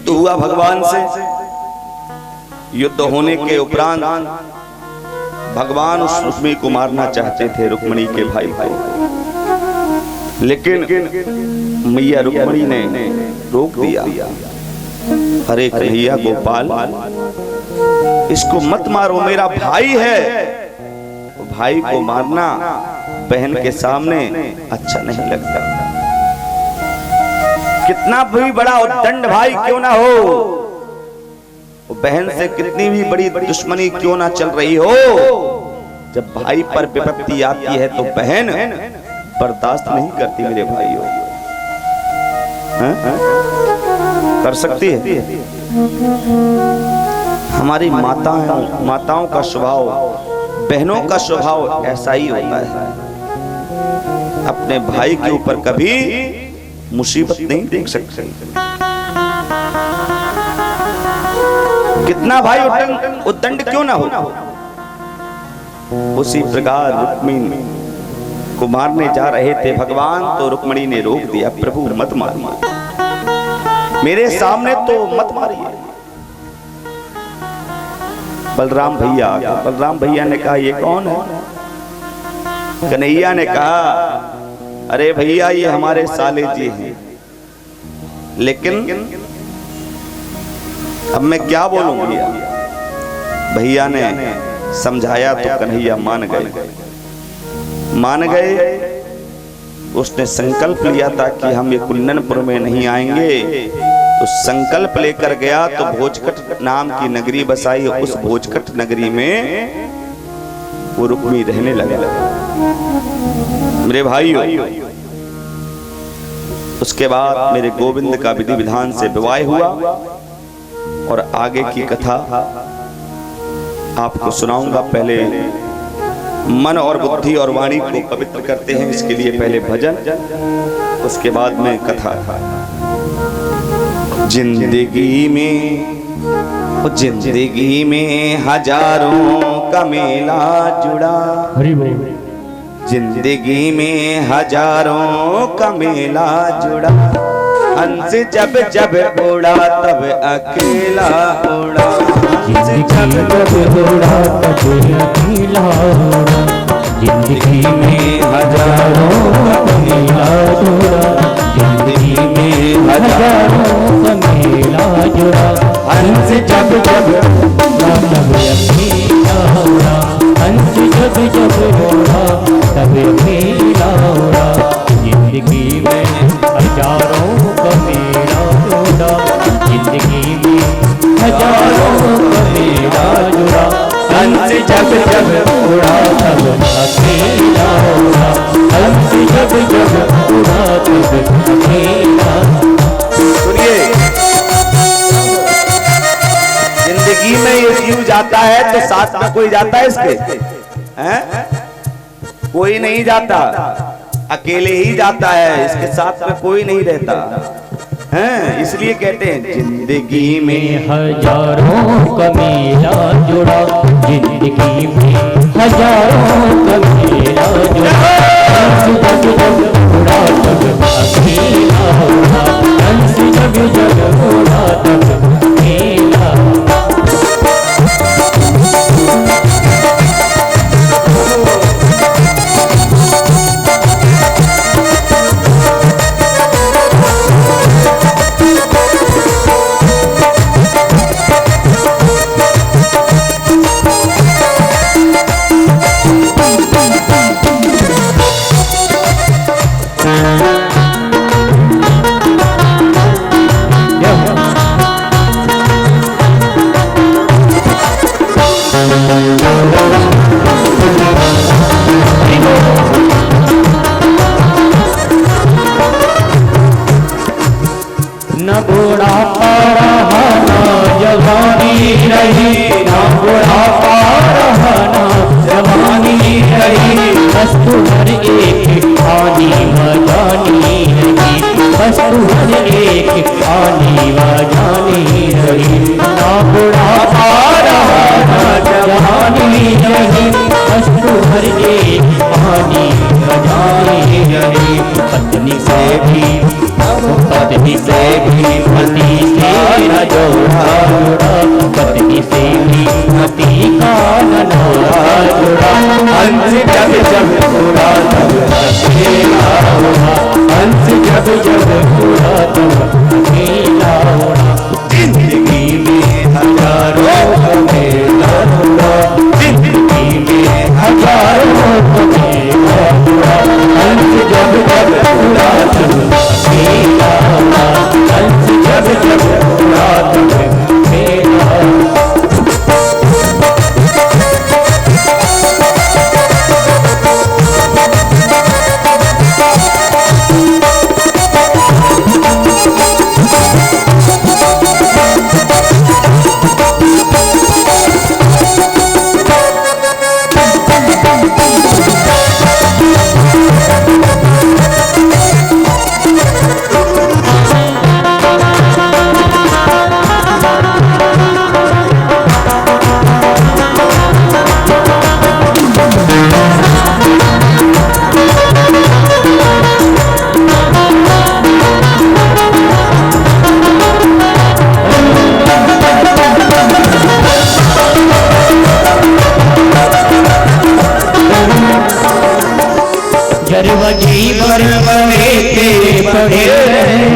युद्ध हुआ भगवान से। युद्ध होने के उपरांत भगवान उस रुक्मिणी को मारना चाहते थे, रुक्मिणी के भाई को, लेकिन मैया रुक्मिणी ने रोक दिया। अरे कन्हैया गोपाल, इसको मत मारो, मेरा भाई है। भाई को मारना बहन के सामने अच्छा नहीं लगता। कितना भी बड़ा उद्दंड भाई क्यों ना हो, बहन से कितनी भी बड़ी दुश्मनी क्यों ना चल रही हो, जब भाई पर विपत्ति आती है तो बहन बर्दाश्त नहीं करती। मेरे भाइयों, कर सकती है? हमारी माताओं का स्वभाव, बहनों का स्वभाव ऐसा ही होता है। अपने भाई के ऊपर कभी मुसीबत नहीं देख सकते। कितना भाई उद्दंड क्यों ना हो। उसी प्रकार रुक्मिणी को मारने जा रहे थे भगवान, तो रुक्मिणी ने रोक दिया, प्रभु मत मारिए, मेरे सामने तो मत मारिए। बलराम भैया ने कहा ये कौन है? कन्हैया ने कहा अरे भैया ये हमारे साले जी हैं। लेकिन अब मैं क्या बोलूं भैया? भैया ने समझाया तो कन्हैया मान गए। उसने संकल्प लिया था कि हम ये कुंदनपुर में नहीं आएंगे, तो संकल्प लेकर गया तो भोजकट नाम की नगरी बसाई। उस भोजकट नगरी में वो रुक्मिणी रहने लगा। मेरे भाइयों, उसके बाद मेरे गोविंद का विधि विधान से विवाह हुआ और आगे की कथा आपको सुनाऊंगा। पहले मन और बुद्धि और वाणी को पवित्र करते हैं, इसके लिए पहले भजन, उसके बाद में कथा। जिंदगी में हजारों का मेला जुड़ा, जिंदगी में हजारों का मेला जुड़ा। हंस जब जब उड़ा तब अकेला उड़ा, हंस जब जब उड़ा तब अकेला उड़ा। जिंदगी में हजारों का मेला जुड़ा, जिंदगी में हजारों का मेला जुड़ा। हंस जब जब उड़ा तब अकेला उड़ा, हंस जब जब उड़ा तब अकेला उड़ा। जिंदगी में हजारों का मेला जुड़ा, जिंदगी में हजारों का मेला जुड़ा। हंस जब जब उड़ा तब अकेला उड़ा, हंस जब जब उड़ा तब अकेला। सुनिए, जिंदगी में ये जीव जाता है तो साथ में कोई जाता है इसके? हैं? कोई नहीं जाता, अकेले ही जाता है, इसके साथ में कोई नहीं रहता है। इसलिए कहते हैं जिंदगी में हजारों का मेला जुड़ा, जिंदगी में हजारों का मेला जुड़ा। हंस जब जब उड़ा तब अकेला उड़ा, हंस जब जब उड़ा तब अकेला। न बुढ़ापा रहा ना जवानी रही, न बुढ़ापा रहा ना जवानी रही। बस तू हर एक आनी बजानी रही, बस तू हर एक आनी बजानी रही। न बुढ़ापा रहा ना जवानी रही, बस तू हर एक आनी बजानी रही। पत्नी से भी पति से भी पति से न जोड़ा जुड़ा, पत्नी से भी पति का मनोरा जुड़ा। हंस जब जब उड़ा तब अकेला उड़ा, हंस जब जब उड़ा तब अकेला उड़ा। जिंदगी में हजारों मेला हुआ, जिंदगी में हजारों मेला हुआ। हंस जब जब उड़ा तब अकेला उड़ा, हंस जब जब उड़ा तब अकेला उड़ा। जीवन पढ़े के पढ़े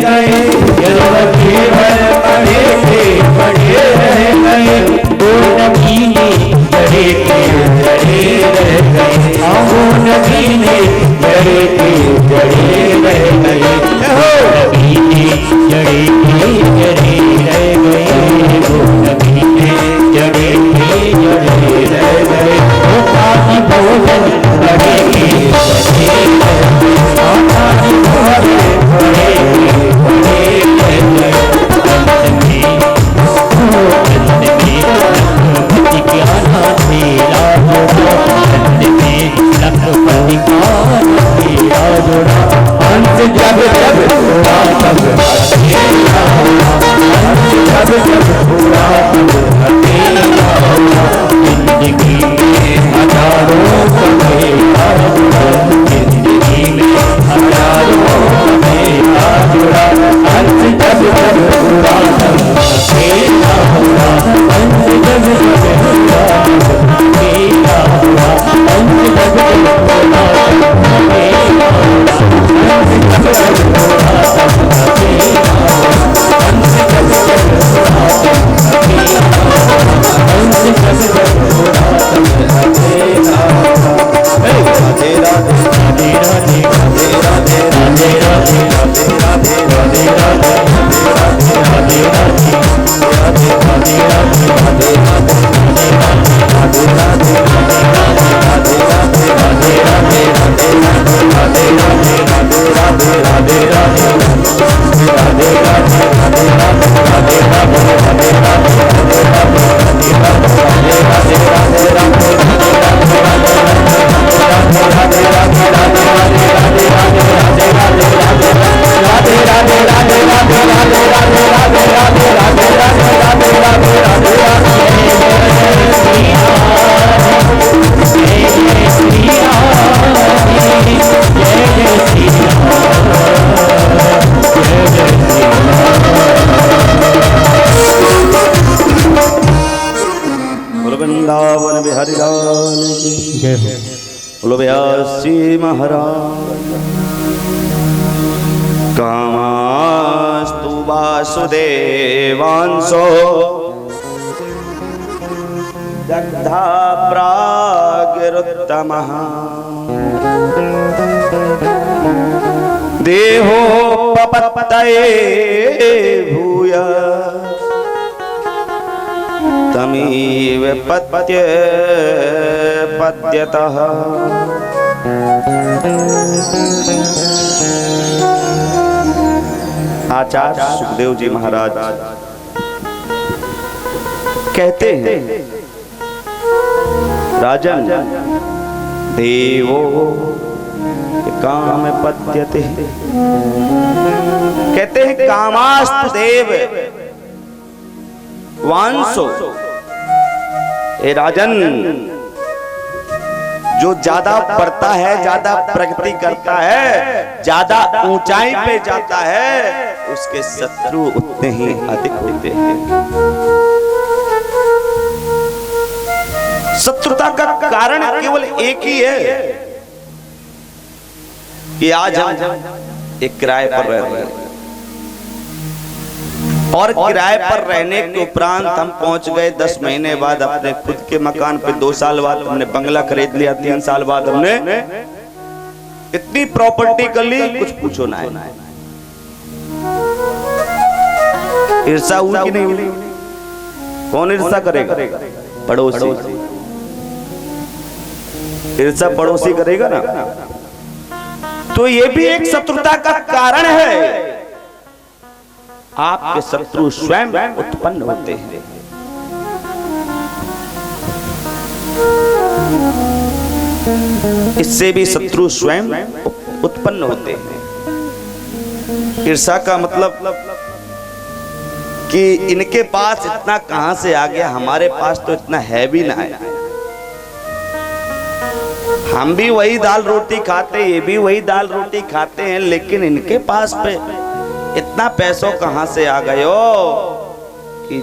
गए, जीवन पढ़े के पढ़े गए, वो नगीने जड़े के जड़े रह गए, वो नगीने जड़े के जड़े रह गए, वो नगीने जड़े के जड़े रह गए, वो नगीने जड़े के जड़े रह गए। वो काजी भोजन बड़े के बड़े हंस जब जब उड़ा तब अकेला हुआ, हंस जब जब उड़ा तब अकेला हुआ। जिंदगी में हजारों मेला जुड़ा, जिंदगी में हजारों मेला जुड़ा। हंस जब जब उड़ा तब अकेला हुआ, हंस जब जब उड़ा तब अकेला हुआ, हंस जब जब उड़ा तब अकेला हुआ। वृंदावन बिहारी लाल जय हो। बोलो व्यासी महाराज। कामास्तु वासुदेवांसो दग्धा प्रागिरुत्तमः देहो पपत्तये भूय तमेव पद्यतः। आचार्य सुखदेव जी महाराज कहते हैं, राजन देवो काम पद्यते, कहते हैं कामास्तु देव वांसो। ए राजन, जो ज्यादा बढ़ता है, ज्यादा प्रगति करता है, ज्यादा ऊंचाई पे जाता है, उसके शत्रु उतने ही अधिक होते हैं। शत्रुता का कारण केवल एक ही है कि आज हम एक किराए पर रह रहे हैं और किराए पर रहने के उपरांत हम पहुंच गए 10 महीने बाद अपने खुद के मकान पे, 2 साल बाद हमने बंगला खरीद लिया, 3 साल बाद हमने इतनी प्रॉपर्टी कर ली, कुछ पूछो ना है। ईर्षा हुई कि नहीं हुई? कौन ईर्षा करेगा? पड़ोसी। ईर्षा पड़ोसी करेगा ना। तो ये भी एक शत्रुता का कारण है। आपके शत्रु स्वयं उत्पन्न होते हैं। इससे भी शत्रु स्वयं उत्पन्न होते हैं। ईर्षा का मतलब कि इनके पास इतना कहां से आ गया, हमारे पास तो इतना है भी ना है। हम भी वही दाल रोटी खाते, ये भी वही दाल रोटी खाते हैं, लेकिन इनके पास पे इतना पैसों कहां से आ गए हो कि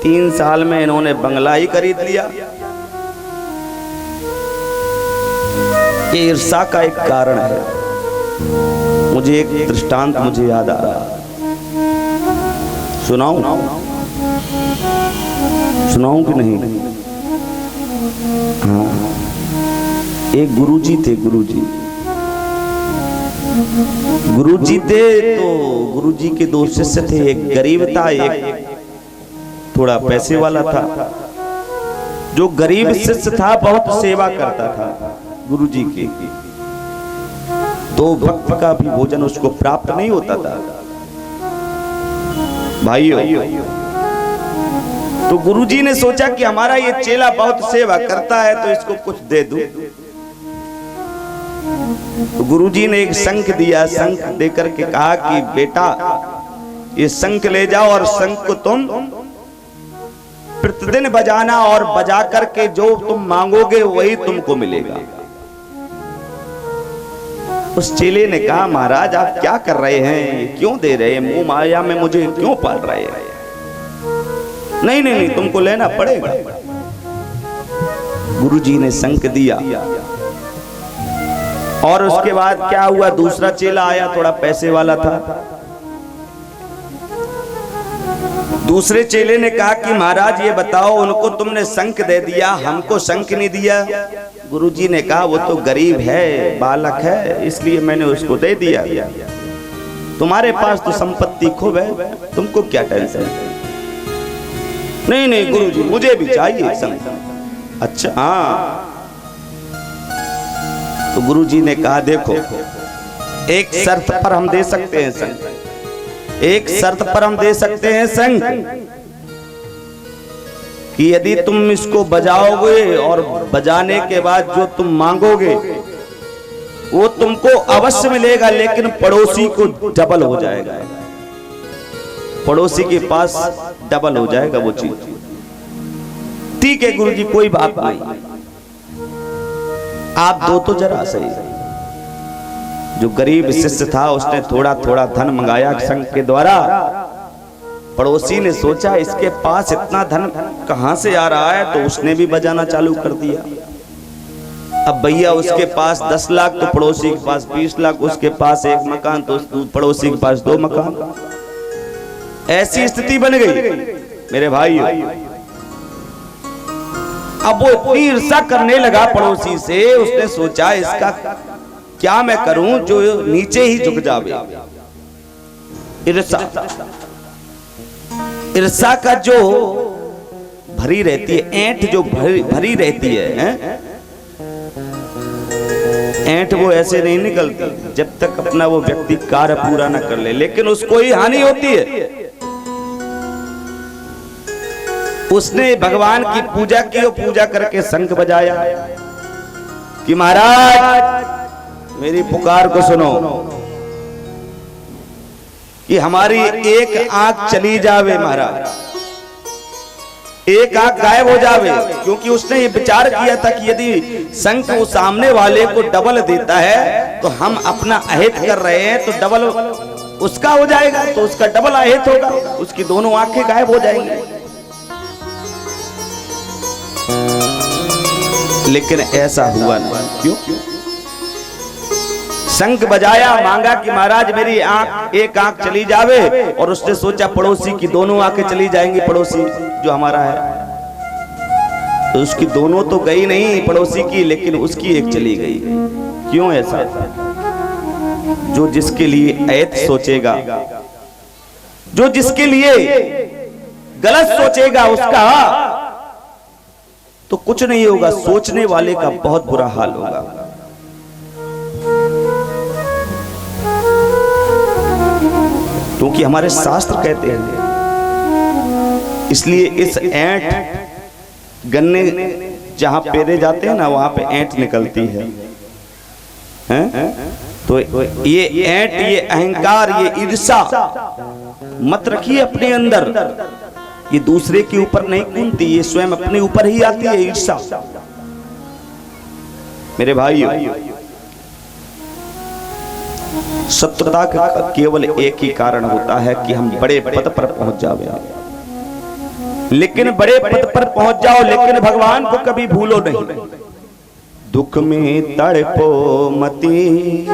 3 साल में इन्होंने बंगला ही खरीद लिया। ये ईर्षा का एक कारण है। मुझे एक दृष्टांत मुझे याद आ रहा है, सुनाऊं कि नहीं? हाँ, एक गुरुजी थे। गुरुजी थे तो गुरुजी के 2 शिष्य थे। एक गरीब था, एक थोड़ा पैसे वाला था। जो गरीब शिष्य था बहुत सेवा करता था गुरुजी की, तो वक्त का भी भोजन उसको प्राप्त नहीं होता था। भाइयों, तो गुरुजी ने सोचा कि हमारा ये चेला बहुत सेवा करता है तो इसको कुछ दे दूं। तो गुरुजी ने एक शंख दिया। शंख देकर के कहा कि बेटा ये शंख ले जाओ और शंख को तुम प्रतिदिन बजाना, और बजा करके जो तुम मांगोगे वही तुमको मिलेगा। उस चेले ने कहा महाराज आप क्या कर रहे हैं, क्यों दे रहे हैं, मोह माया में मुझे क्यों पाल रहे हैं? नहीं तुमको लेना पड़ेगा। गुरुजी ने शंख दिया और उसके बाद क्या हुआ, दूसरा चेला आया, थोड़ा पैसे वाला था। दूसरे चेले ने कहा कि महाराज ये बताओ, उनको तुमने शंख दे दिया, हमको शंख नहीं दिया। गुरुजी ने कहा वो तो गरीब है, बालक है, इसलिए मैंने उसको दे दिया। तुम्हारे पास तो संपत्ति खूब है, तुमको क्या टेंशन है? नहीं गुरुजी मुझे भी चाहिए शंख। अच्छा हाँ। तो गुरुजी ने कहा देखो, एक शर्त पर हम दे सकते हैं शंख। एक शर्त पर हम दे सकते हैं शंख कि यदि तुम इसको बजाओगे और बजाने के बाद जो तुम मांगोगे वो तुमको अवश्य मिलेगा, लेकिन पड़ोसी को डबल हो जाएगा। पड़ोसी के पास डबल हो जाएगा वो चीज। ठीक है गुरुजी कोई बात नहीं, आप दो तो जरा सही। जो गरीब शिष्य था उसने थोड़ा थोड़ा धन मंगाया शंख के द्वारा। पड़ोसी ने सोचा इसके पास इतना धन कहां से आ रहा है, तो उसने भी बजाना चालू कर दिया। अब भैया उसके पास 10 लाख तो पड़ोसी के पास 20 लाख, उसके पास 1 मकान तो पड़ोसी के पास 2 मकान। ऐसी स्थिति बन गई मेरे भाई। अब वो इतनी ईर्ष्या करने लगा पड़ोसी से, उसने सोचा इसका क्या मैं करूं जो नीचे ही झुक जावे। ईर्ष्या का जो भरी रहती है, ऐंठ जो भरी रहती है, ऐंठ वो ऐसे नहीं निकलती जब तक अपना वो व्यक्ति कार्य पूरा न कर ले, लेकिन उसको ही हानि होती है। उसने भगवान की पूजा की और पूजा करके शंख बजाया कि महाराज मेरी पुकार को सुनो कि हमारी एक आंख चली जावे महाराज, एक आंख गायब हो जावे। क्योंकि उसने ये विचार किया था कि यदि शंख वो सामने वाले को डबल देता है तो हम अपना अहित कर रहे हैं, तो डबल उसका हो जाएगा तो उसका डबल अहित होगा, उसकी दोनों आंखें गायब हो जाएंगी। लेकिन ऐसा हुआ नहीं। क्यों? शंख बजाया, मांगा कि महाराज मेरी आंख, एक आंख चली जावे, और उसने सोचा पड़ोसी की दोनों आंखें चली जाएंगी, पड़ोसी जो हमारा है, तो उसकी दोनों तो गई नहीं पड़ोसी की, लेकिन उसकी एक चली गई। क्यों ऐसा? जो जिसके लिए ऐत सोचेगा, जो जिसके लिए गलत सोचेगा, उसका तो कुछ नहीं होगा, सोचने वाले का बहुत बुरा हाल होगा। क्योंकि हमारे शास्त्र कहते हैं, इसलिए इस ऐंठ, गन्ने जहां पेरे जाते हैं ना, वहां पे ऐंठ निकलती है, हैं? तो ये ऐंठ, ये अहंकार, ये ईर्ष्या मत रखिए अपने अंदर। ये दूसरे के ऊपर नहीं कूदती, ये स्वयं अपने ऊपर ही आती है ईर्ष्या। मेरे भाइयों, शत्रुता का केवल एक ही कारण होता है कि हम बड़े पद पर पहुंच जावे। लेकिन बड़े पद पर पहुंच जाओ, लेकिन भगवान को कभी भूलो नहीं। दुख में तड़पो मती,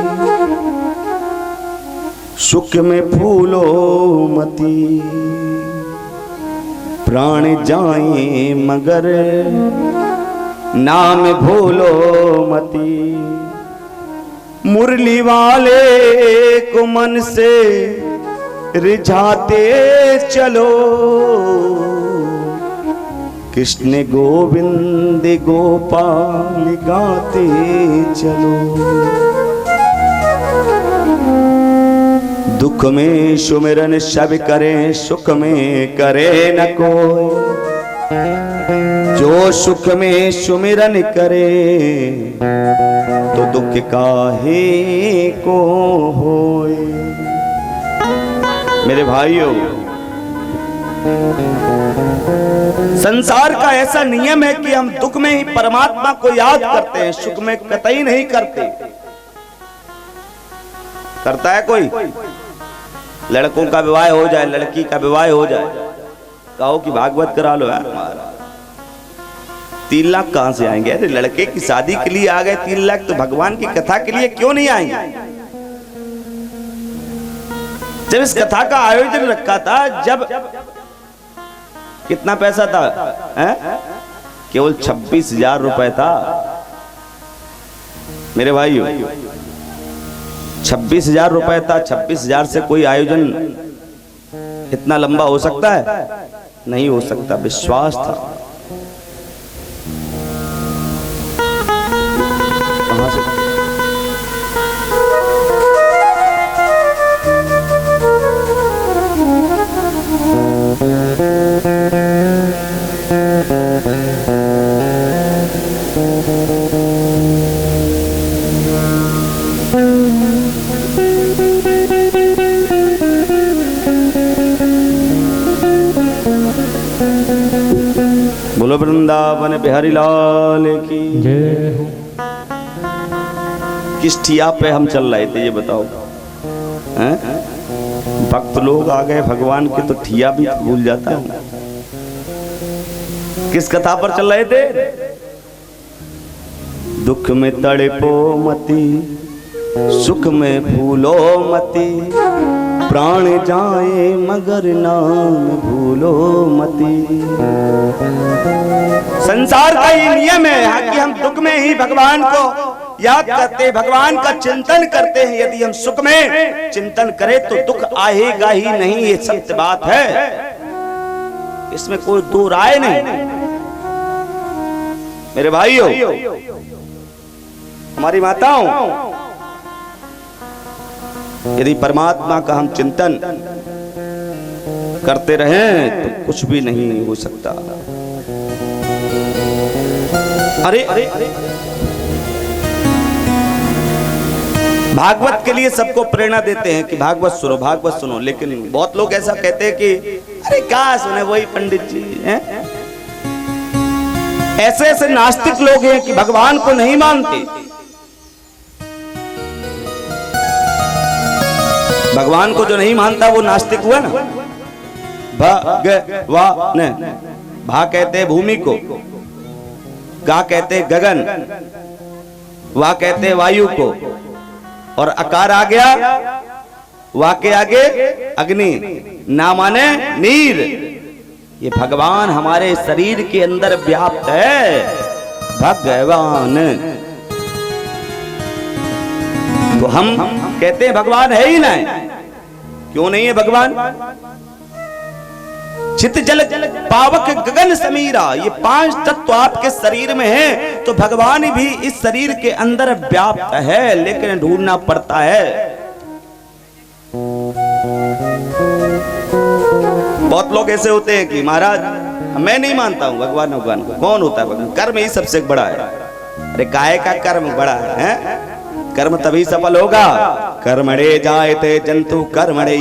सुख में फूलो मती, प्राण जाए मगर नाम भूलो मती। मुरली वाले को मन से रिझाते चलो, कृष्ण गोविंद गोपाल गाते चलो। दुख में सुमिरन सब करें, सुख में करे न कोई। जो सुख में सुमिरन करे, तो दुख काहे को होए। मेरे भाइयों, संसार का ऐसा नियम है कि हम दुख में ही परमात्मा को याद करते हैं, सुख में कतई नहीं करते। करता है कोई? लड़कों का विवाह हो जाए, लड़की का विवाह हो जाए, कहो कि भागवत करा लो यार, 3 लाख कहां से आएंगे? अरे लड़के की शादी के लिए आ गए 3 लाख, तो भगवान की कथा के लिए क्यों नहीं आएंगे? जब इस कथा का आयोजन रखा था, जब कितना पैसा था? केवल 26,000 रुपए था। मेरे भाइयों, 26,000 रुपए था। 26,000 से कोई आयोजन इतना लंबा हो सकता है? नहीं हो सकता। विश्वास था। कहां से? बोलो वृंदावन बिहारी लाल की जय हो। किस ठिया पे हम चल रहे थे ये बताओ? हैं? भक्त लोग आ गए भगवान के, तो ठिया भी भूल जाता हूं। किस कथा पर चल रहे थे? दुख में तड़पो मती, सुख में भूलो मती, प्राण जाए मगर नाम भूलो मती। संसार का ये नियम है कि हम दुख में ही भगवान को याद करते हैं, भगवान का चिंतन करते हैं। यदि हम सुख में चिंतन करें तो दुख आएगा ही नहीं, ये सत्य बात है, इसमें कोई दो राय नहीं। मेरे भाइयों, हमारी माताओं, यदि परमात्मा का हम चिंतन करते रहें तो कुछ भी नहीं हो सकता। अरे भागवत के लिए सबको प्रेरणा देते हैं कि भागवत सुनो, भागवत सुनो, लेकिन बहुत लोग ऐसा कहते हैं कि अरे क्या सुने वही पंडित जी हैं। ऐसे ऐसे नास्तिक लोग हैं कि भगवान को नहीं मानते। भगवान को जो नहीं मानता वो नास्तिक हुआ ना। भगवान, भा कहते हैं भूमि को, गा कहते हैं गगन, वा कहते हैं वायु को, और अकार आ गया, वा के आगे अग्नि, ना माने नीर। ये भगवान हमारे शरीर के अंदर व्याप्त है। भगवान तो हम कहते हैं भगवान है ही नहीं। क्यों नहीं है भगवान? चित जल पावक गगन समीरा, ये 5 तत्व आपके शरीर में है, तो भगवान भी इस शरीर के अंदर व्याप्त है, लेकिन ढूंढना पड़ता है। बहुत लोग ऐसे होते हैं कि महाराज मैं नहीं मानता हूं भगवान को। कौन होता है भगवान? कर्म ही सबसे बड़ा है। अरे काय का कर्म बड़ा है? कर्म तभी सफल होगा। कर्मणे जायते जंतु कर्मणे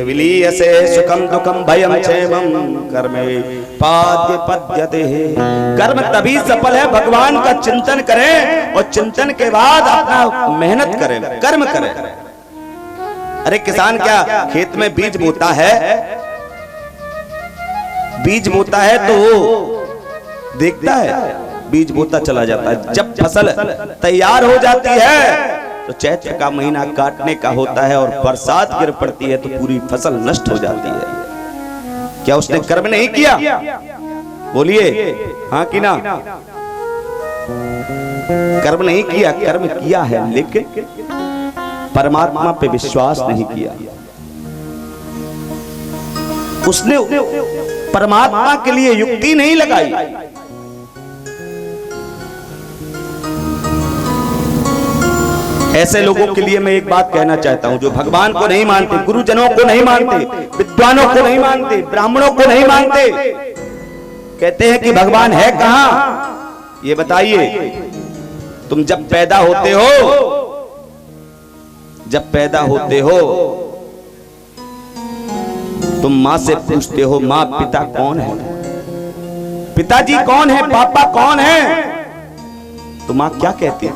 विलीयसे सुखम दुखम भयम क्षेमम कर्मे पाद्य पद्यते। कर्म तभी सफल है, भगवान का चिंतन करें और चिंतन के बाद अपना मेहनत करें, कर्म करें। अरे किसान क्या खेत में बीज बोता है, बीज बोता है तो वो देखता है, बीज बोता चला जाता है। जब फसल तैयार हो जाती है तो चैत्र का महीना काटने का होता है और बरसात गिर पड़ती है तो पूरी फसल नष्ट हो जाती है। क्या उसने कर्म नहीं किया? बोलिए हाँ कि ना? कर्म नहीं किया, कर्म किया है, लेकिन परमात्मा पे विश्वास नहीं किया। उसने परमात्मा के लिए युक्ति नहीं लगाई। ऐसे लोगों के लिए मैं एक बात कहना चाहता हूं जो भगवान को नहीं मानते, गुरुजनों को नहीं मानते, विद्वानों को नहीं मानते, ब्राह्मणों को नहीं मानते, कहते हैं कि भगवान है कहां? ये बताइए। तुम जब पैदा होते हो, जब पैदा होते हो तुम माँ से पूछते हो माँ पिता कौन है, पिताजी कौन है, पापा कौन है? तो माँ क्या कहती है?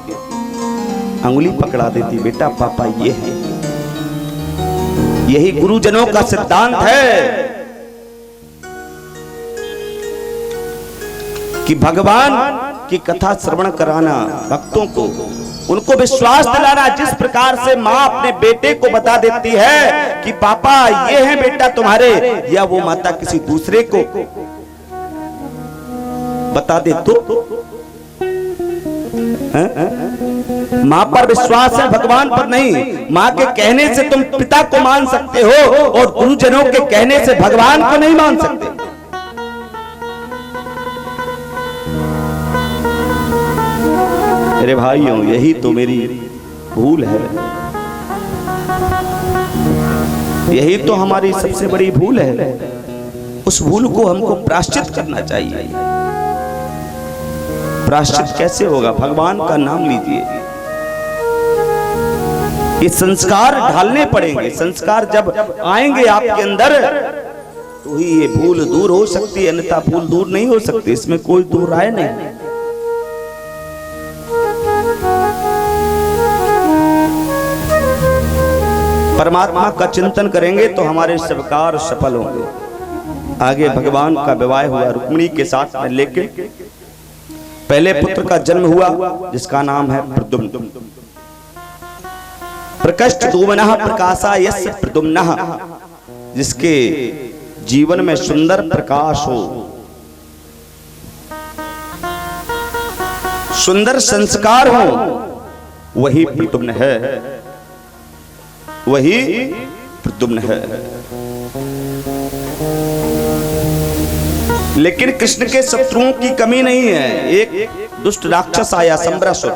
अंगुली पकड़ा देती, बेटा पापा ये है। यही गुरुजनों का सिद्धांत है कि भगवान की कथा श्रवण कराना भक्तों को, उनको विश्वास दिलाना। जिस प्रकार से माँ अपने बेटे को बता देती है कि पापा ये है बेटा तुम्हारे, या वो माता किसी दूसरे को बता दे तो माँ पर विश्वास है, भगवान पर नहीं। माँ के कहने से तुम पिता को मान सकते हो और गुरुजनों के कहने से भगवान को नहीं मान सकते। मेरे भाइयों, यही तो मेरी भूल है, यही तो हमारी सबसे बड़ी भूल है। उस भूल को हमको प्रायश्चित करना चाहिए। प्रायश्चित कैसे होगा? भगवान का नाम लीजिए। ये संस्कार ढालने पड़ेंगे। संस्कार जब आएंगे आपके अंदर तो ही ये भूल दूर हो सकती है, अन्यथा भूल दूर नहीं हो सकती। इसमें कोई दूर राय नहीं। परमात्मा का चिंतन करेंगे तो हमारे स्वीकार सफल होंगे। आगे भगवान का विवाह हुआ रुक्मिणी के साथ में, लेकिन पहले पुत्र का जन्म हुआ जिसका नाम है प्रद्युम्न। प्रकष्ट दोमनः प्रकाशा यस्य प्रद्युम्नः, जिसके जीवन में सुंदर प्रकाश हो, सुंदर संस्कार हो, वही प्रद्युम्न है, वही प्रद्युम्न है। लेकिन कृष्ण के शत्रुओं की कमी नहीं है। एक दुष्ट राक्षस आया, संबरासुर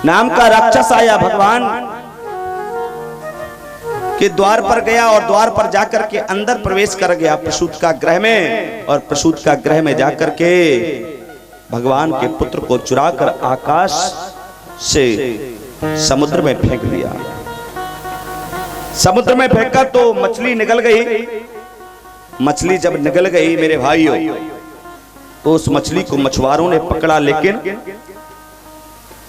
नाम का राक्षस आया, भगवान के द्वार पर गया और द्वार पर जाकर के अंदर प्रवेश कर गया प्रसूत का गृह में, और प्रसूत का गृह में जाकर के भगवान के पुत्र को चुराकर आकाश से समुद्र में फेंक दिया। समुद्र में फेंका तो मछली निकल गई। मछली जब निकल गई मेरे भाइयों, तो उस मछली को मछुआरों ने पकड़ा, लेकिन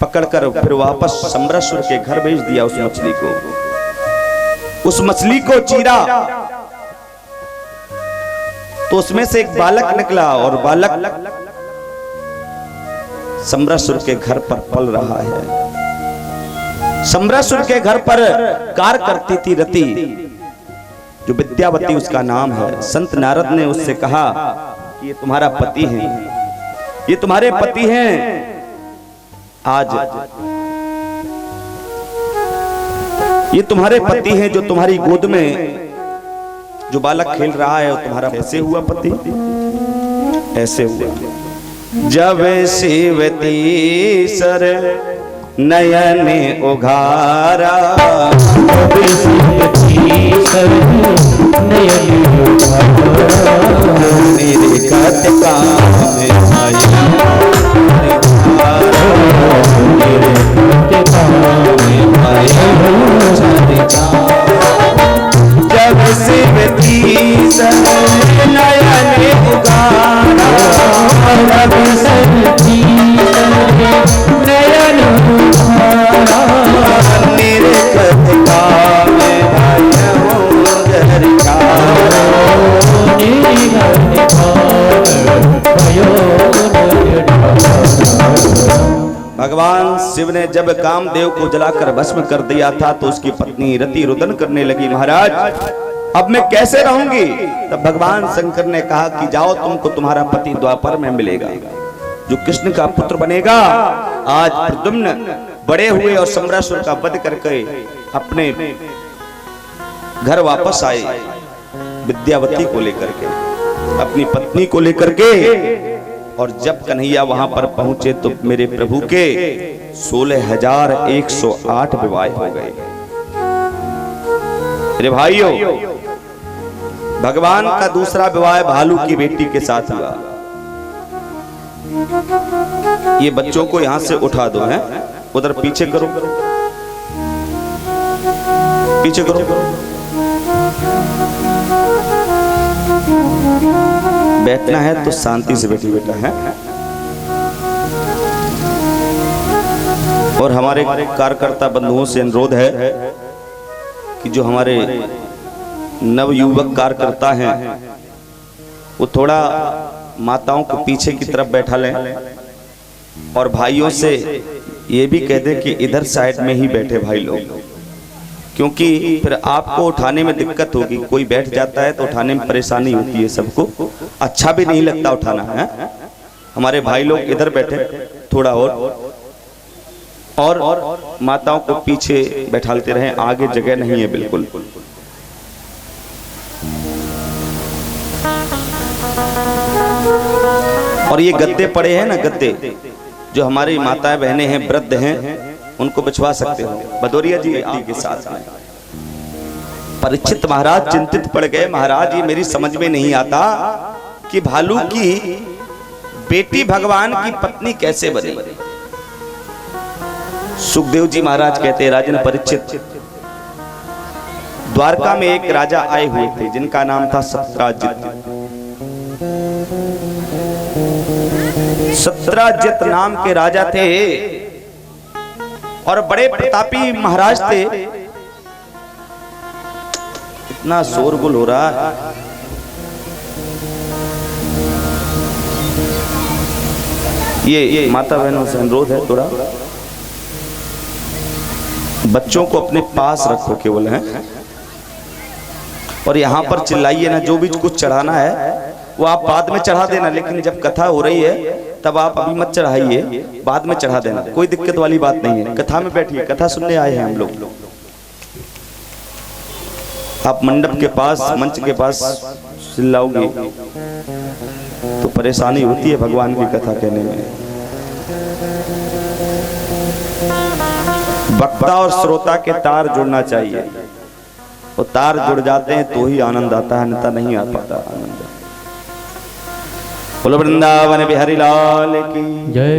पकड़कर फिर वापस संबरासुर के घर भेज दिया उस मछली को। उस मछली को चीरा तो उसमें से एक बालक निकला और बालक सम्रासुर के घर पर पल रहा है। सम्रासुर के घर पर कार करती थी रति, जो विद्यावती उसका नाम है। संत नारद ने उससे कहा कि ये तुम्हारा पति है, ये तुम्हारे पति हैं। आज ये तुम्हारे पति हैं, जो तुम्हारी गोद में जो बालक खेल रहा है वो तुम्हारा कैसे हुआ पति? ऐसे हुआ जब शिवती सर नयन उघारा, मेरे कटका जब शिवती सर नयन उघारा, जब शिवती नयन उघारा, मेरे कटका में भगवान शिव ने जब कामदेव को जलाकर भस्म कर दिया था तो उसकी पत्नी रति रुदन करने लगी, महाराज अब मैं कैसे रहूंगी? तब भगवान शंकर ने कहा कि जाओ, तुमको तुम्हारा पति द्वापर में मिलेगा, जो कृष्ण का पुत्र बनेगा। आज प्रद्युम्न बड़े हुए और सम्रासुर का वध करके अपने घर वापस आए, विद्यावती को लेकर के, अपनी पत्नी को लेकर के। और जब कन्हैया वहां पर पहुंचे तो मेरे प्रभु के 16,108 विवाह हो गए। अरे भाइयों, भगवान का दूसरा विवाह भालू की बेटी के साथ हुआ। ये बच्चों को यहां से उठा दो, हैं उधर पीछे करो, पीछे करो। बैठना है तो शांति से बैठी बेटा है। और हमारे कार्यकर्ता बंधुओं से अनुरोध है कि जो हमारे नवयुवक कार्यकर्ता हैं वो थोड़ा माताओं को पीछे की तरफ बैठा लें, और भाइयों से ये भी कह दें कि इधर साइड में ही बैठे भाई लोग, क्योंकि फिर आपको उठाने में दिक्कत होगी। कोई बैठ जाता है तो उठाने में परेशानी होती है, सबको अच्छा भी नहीं लगता उठाना है। हमारे भाई लोग इधर बैठे थोड़ा और माताओं को पीछे बैठाते रहें, आगे जगह नहीं है बिल्कुल। और ये गद्दे पड़े हैं ना, गद्दे जो हमारी माताएं बहनें हैं, वृद्ध हैं, उनको बिछवा सकते हो। भदौरिया जी के साथ में परीक्षित महाराज चिंतित पड़ गए, महाराज ये मेरी समझ में नहीं आता कि भालू की बेटी भगवान की पत्नी कैसे बनी। सुखदेव जी महाराज कहते हैं, राजन परीक्षित, द्वारका में एक राजा आए हुए थे जिनका नाम था सत्राजित। सत्राजित नाम के राजा थे और बड़े प्रतापी महाराज थे। इतना शोरगुल हो रहा है। ये माता बहनों से अनुरोध है, थोड़ा बच्चों को अपने पास रखो केवल, है। और यहाँ पर चिल्लाइए ना, जो भी कुछ चढ़ाना है वो आप बाद में चढ़ा देना, लेकिन जब कथा हो रही है तब आप अभी मत चढ़ाइए, बाद में चढ़ा देना, कोई दिक्कत वाली बात नहीं है। कथा में बैठिए, कथा सुनने आए हैं हम लोग। आप मंडप के पास, मंच के पास चिल्लाओगे तो परेशानी होती है भगवान की कथा कहने में। वक्ता और श्रोता के तार जुड़ना चाहिए, वो तार जुड़ जाते हैं तो ही आनंद आता है, अन्यथा नहीं आ पाता आनंद। बोलो वृंदावन बिहारी लाल की जय।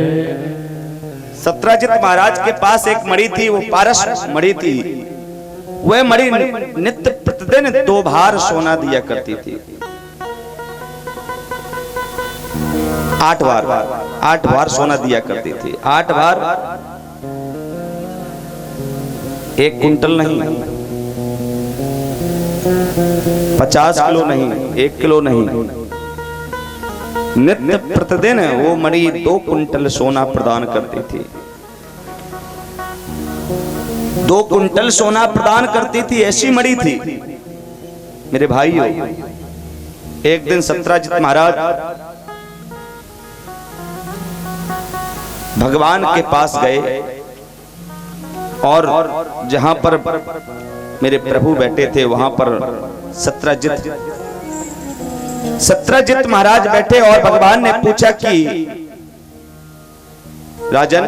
सत्राजित महाराज के पास एक मणि थी, वो पारस मणि थी। वह मणि नित्य प्रतिदिन 2 भार सोना दिया करती थी। 8 बार सोना दिया करती थी। 8 बार, 1 कुंटल नहीं, 50 किलो नहीं, 1 किलो नहीं, नित्य प्रतिदिन वो मणि 2 कुंटल सोना प्रदान करती थी। 2 कुंटल सोना प्रदान करती थी, ऐसी मणि थी मेरे भाइयों। एक दिन सत्राजित महाराज भगवान के पास गए और जहां पर मेरे प्रभु बैठे थे वहां पर सत्राजित महाराज बैठे और भगवान ने पूछा कि राजन,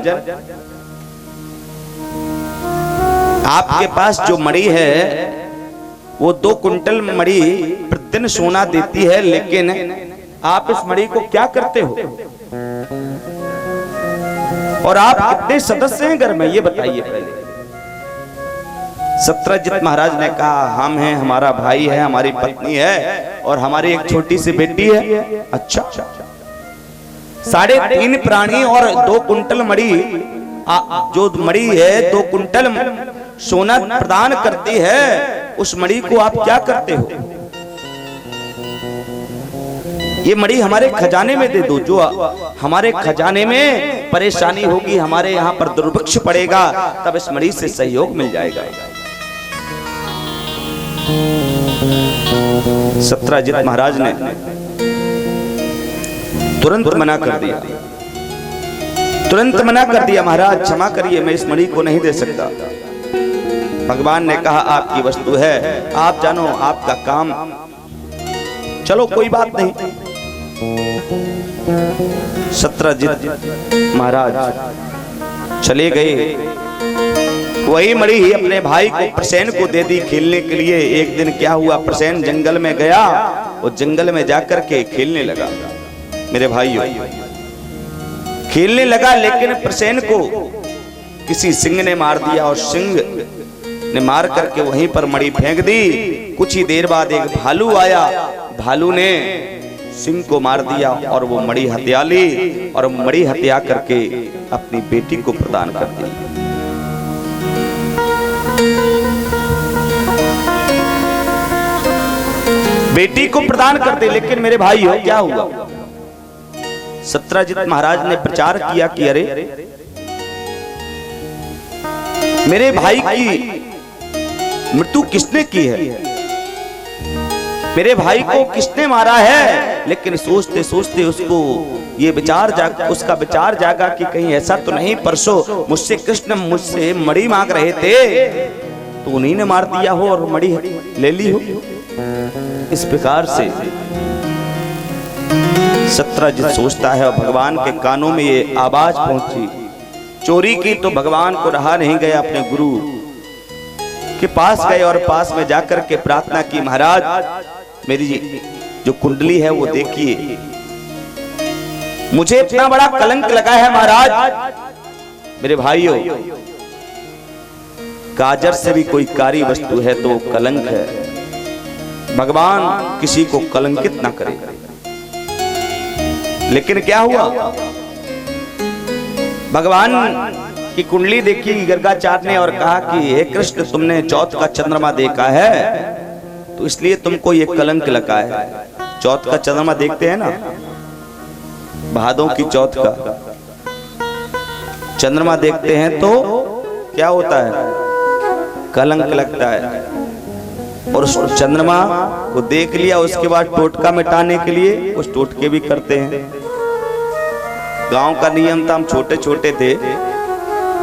आपके पास जो मणि है वो 2 कुंटल मणि प्रतिदिन सोना देती है, लेकिन आप इस मणि को क्या करते हो और आप कितने सदस्य हैं घर में, ये बताइए पहले। सत्राजित महाराज ने कहा, हम हैं, हमारा भाई है, हमारी पत्नी है और हमारी एक छोटी सी बेटी है। अच्छा, 3.5 प्राणी और 2 कुंटल मणि, जो मणि है 2 कुंटल सोना प्रदान करती है, उस मणि को आप क्या करते हो? ये मणि हमारे खजाने में दे दो, जो हमारे खजाने में परेशानी होगी, हमारे यहाँ पर दुर्भिक्ष पड़ेगा, तब इस मणि से सहयोग मिल जाएगा। सत्राजित महाराज ने तुरंत मना कर दिया, तुरंत मना कर दिया, महाराज क्षमा करिए, मैं इस मणि को नहीं दे सकता। भगवान ने कहा, आपकी वस्तु है, आप जानो, आपका काम, चलो कोई बात नहीं। सत्राजित महाराज चले गए। वही मणि अपने भाई को प्रसेन को दे दी खेलने के लिए। एक दिन क्या हुआ, प्रसेन जंगल में गया और जंगल में जाकर के खेलने लगा मेरे भाइयों, खेलने लगा, लेकिन प्रसेन को किसी सिंह ने मार दिया और सिंह ने मार करके वहीं पर मणि फेंक दी। कुछ ही देर बाद एक भालू आया, भालू ने सिंह को मार दिया और वो मणि हत्या ली और मणि हत्या करके अपनी बेटी को प्रदान कर दी। बेटी को प्रदान कर दे। लेकिन मेरे भाइयों क्या हुआ, सत्राजित महाराज ने प्रचार किया कि अरे मेरे भाई की मृत्यु किसने की है, मेरे भाई को किसने मारा है। लेकिन सोचते सोचते उसको ये उसका विचार जागा कि कहीं ऐसा तो नहीं परसों मुझसे कृष्ण मुझसे मणि मांग रहे थे, तो उन्हीं ने मार दिया हो और मणि ले ली हो। इस प्रकार से सत्राजित सोचता है और भगवान के कानों में ये आवाज पहुंची। चोरी की तो भगवान को रहा नहीं गया, अपने गुरु के पास गए और पास में जाकर के प्रार्थना की, महाराज मेरी जो कुंडली है वो देखिए, मुझे इतना बड़ा कलंक लगा है महाराज। मेरे भाइयों, काजर से भी कोई कारी वस्तु है तो कलंक है। भगवान किसी को कलंकित ना करे। लेकिन क्या हुआ, भगवान की कुंडली देखी गर्गाचार्य ने और कहा कि हे कृष्ण, तुमने चौथ का चंद्रमा देखा है तो इसलिए तुमको ये कलंक लगा है। चौथ का चंद्रमा देखते हैं ना, भादों की चौथ का चंद्रमा देखते हैं तो क्या होता है, कलंक लगता है। और उस चंद्रमा को देख लिया, उसके बाद टोटका मिटाने के लिए उस टोटके भी करते हैं। गांव का नियम था, हम छोटे छोटे थे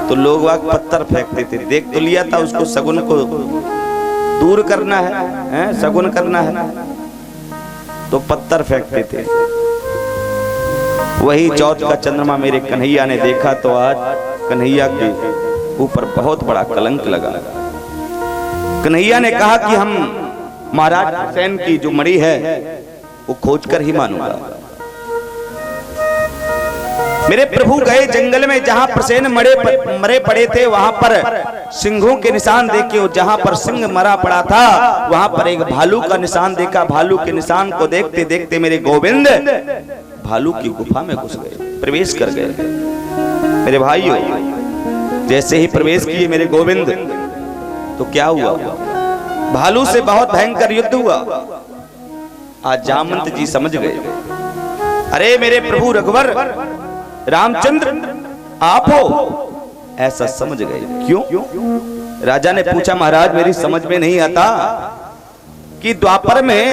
तो लोग वाग पत्थर फेंकते थे, देख तो लिया था, उसको शगुन को दूर करना है, शगुन करना है तो पत्थर फेंकते थे। वही चौथ का चंद्रमा मेरे कन्हैया ने देखा तो आज कन्हैया के ऊपर बहुत बड़ा कलंक लगा। कन्हैया ने कहा कि हम महाराज हुसैन की जो मणि है वो खोज कर ही मानूंगा। मेरे प्रभु गए जंगल में, जहां प्रसेन मरे पड़े थे वहां पर सिंहों के निशान देखे, और जहां पर सिंह मरा पड़ा था वहां पर एक भालू का निशान देखा। भालू के निशान को देखते देखते मेरे गोविंद भालू की गुफा में घुस गए, प्रवेश कर गए। मेरे भाइयों, जैसे ही प्रवेश किए मेरे गोविंद तो क्या हुआ, भालू से बहुत भयंकर युद्ध हुआ। आज जामवंत जी समझ गए, अरे मेरे प्रभु रघुवर रामचंद्र आप हो, ऐसा समझ गए। क्यों? राजा ने पूछा, महाराज मेरी समझ में नहीं आता कि द्वापर में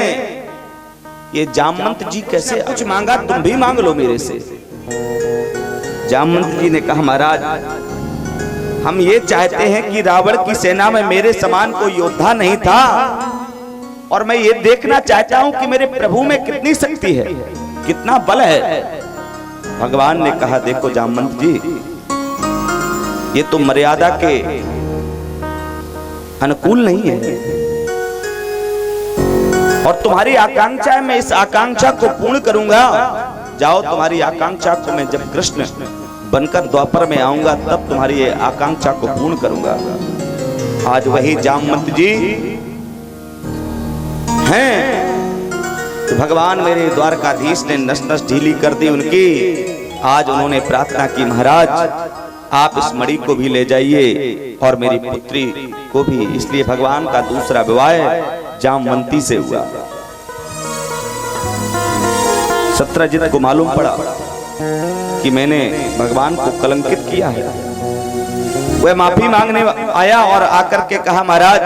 ये जामवंत जी कैसे, कुछ मांगा तुम भी मांग लो मेरे से। जामवंत जी ने कहा, महाराज हम ये चाहते हैं कि रावण की सेना में मेरे समान कोई योद्धा नहीं था, और मैं ये देखना चाहता हूं कि मेरे प्रभु में कितनी शक्ति है, कितना बल है। भगवान ने कहा, देखो जामवंत जी, ये तो मर्यादा के अनुकूल नहीं है, और तुम्हारी आकांक्षा है, मैं इस आकांक्षा को पूर्ण करूंगा। जाओ, तुम्हारी आकांक्षा को मैं जब कृष्ण बनकर द्वापर में आऊंगा तब तुम्हारी ये आकांक्षा को पूर्ण करूंगा। आज वही जामवंत जी हैं, तो भगवान मेरे द्वारकाधीश ने नस नस ढीली कर दी उनकी। आज उन्होंने प्रार्थना की, महाराज आप इस मणि को भी ले जाइए और मेरी पुत्री को भी। इसलिए भगवान का दूसरा विवाह जामवंती से हुआ। सत्रजित को मालूम पड़ा कि मैंने भगवान को कलंकित किया है। वह माफी मांगने आया और आकर के कहा, महाराज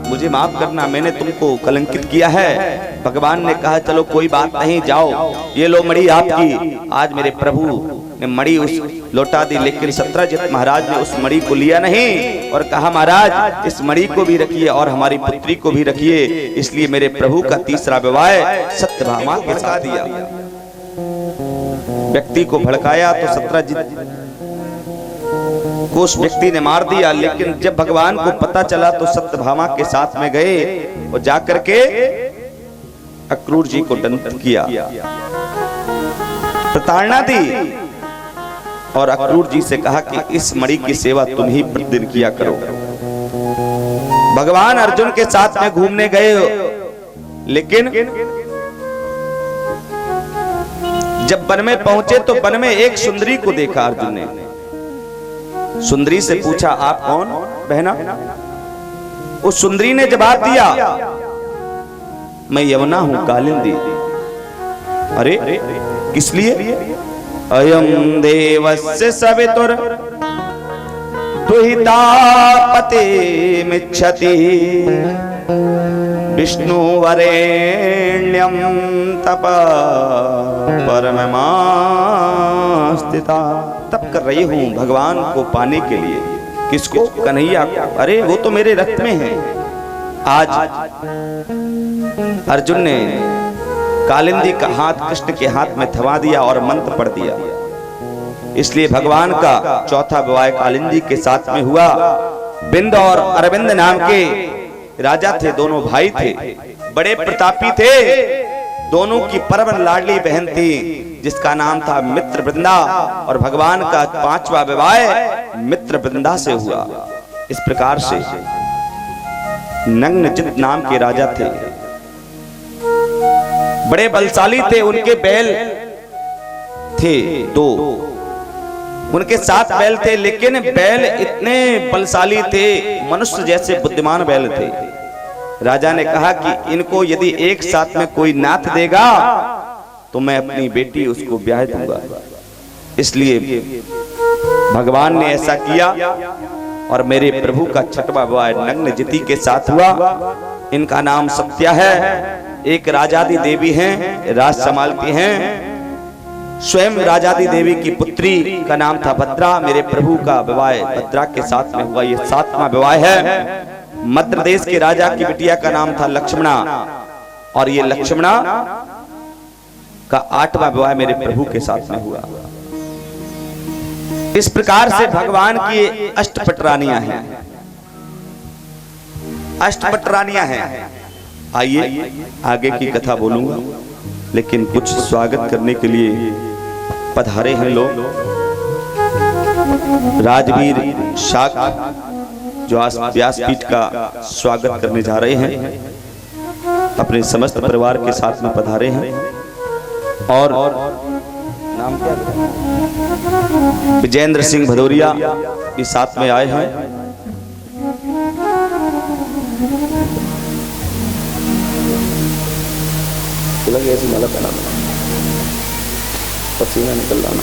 मुझे माफ करना, मैंने तुमको कलंकित किया है। भगवान ने कहा, चलो कोई बात नहीं, जाओ ये लो मणि आपकी। आज मेरे प्रभु ने मणि उस लौटा दी, लेकिन सत्रजित महाराज ने उस मणि को लिया नहीं और कहा, महाराज इस मणि को भी रखिए और हमारी पुत्री को भी रखिए। इसलिए मेरे प्रभु का तीसरा विवाह सत्यभामा के साथ दिया। व्यक्ति को भड़काया तो सत्रजित को उस व्यक्ति ने मार दिया, लेकिन जब भगवान को पता चला तो सत्यभामा के साथ में गए और जाकर के अक्रूर जी को दंडित किया, प्रताड़ना दी और अक्रूर जी से कहा कि इस मणि की सेवा तुम ही प्रतिदिन किया करो। भगवान अर्जुन के साथ में घूमने गए, लेकिन जब वन में पहुंचे तो वन में एक सुंदरी को देखा। अर्जुन ने सुंदरी से पूछा, आप कौन बहना? उस सुंदरी ने जवाब दिया, मैं यमुना हूं कालिंदी। अरे किस लिए? अयम देवस्य सवितुर दुहिता पतिमिच्छति विष्णु वरेण्यम तप परममास्तिता। तप कर रही हूं भगवान को पाने के लिए। किसको? कन्हैया को। अरे वो तो मेरे रक्त में है। आज अर्जुन ने कालिंदी का हाथ कृष्ण के हाथ में थमा दिया और मंत्र पढ़ दिया। इसलिए भगवान का चौथा विवाह कालिंदी के साथ में हुआ। बिंद और अरविंद नाम के राजा थे, दोनों भाई थे, बड़े प्रतापी थे। दोनों की परम लाडली बहन थी जिसका नाम था मित्रवृंदा, और भगवान का पांचवा विवाह मित्रवृंदा से हुआ। इस प्रकार से नग्नजित नाम के राजा थे, बड़े बलशाली थे। उनके बैल थे 2, उनके 7 बैल थे, लेकिन बैल इतने बलशाली थे, मनुष्य जैसे बुद्धिमान बैल थे। राजा ने कहा कि इनको यदि एक साथ में कोई नाथ देगा तो मैं अपनी बेटी उसको ब्याह दूंगा। इसलिए भगवान ने ऐसा किया और मेरे प्रभु का छठवां विवाह नग्नजिति के साथ हुआ। इनका नाम सत्या है। एक राजादी देवी हैं, राज संभालती हैं। स्वयं राजादी देवी की पुत्री का नाम था भद्रा। मेरे प्रभु का विवाह भद्रा के साथ में हुआ। ये 7वां विवाह है। मद्र देश के राजा की बिटिया का नाम था लक्ष्मणा, और ये लक्ष्मणा का 8वां विवाह मेरे प्रभु के साथ में हुआ। इस प्रकार से भगवान की अष्टपट रानियां हैं। अष्टपट रानियां हैं। आइए आगे की कथा बोलूंगा, लेकिन कुछ स्वागत करने के लिए पधारे हैं लोग। राजवीर शाक जो आज व्यासपीठ का स्वागत करने जा रहे हैं, अपने समस्त परिवार के साथ में पधारे हैं। और नाम क्या? विजेंद्र सिंह भदौरिया भी साथ में आए हैं। लगे ऐसी माला पहना, पसीना निकल रहा ना।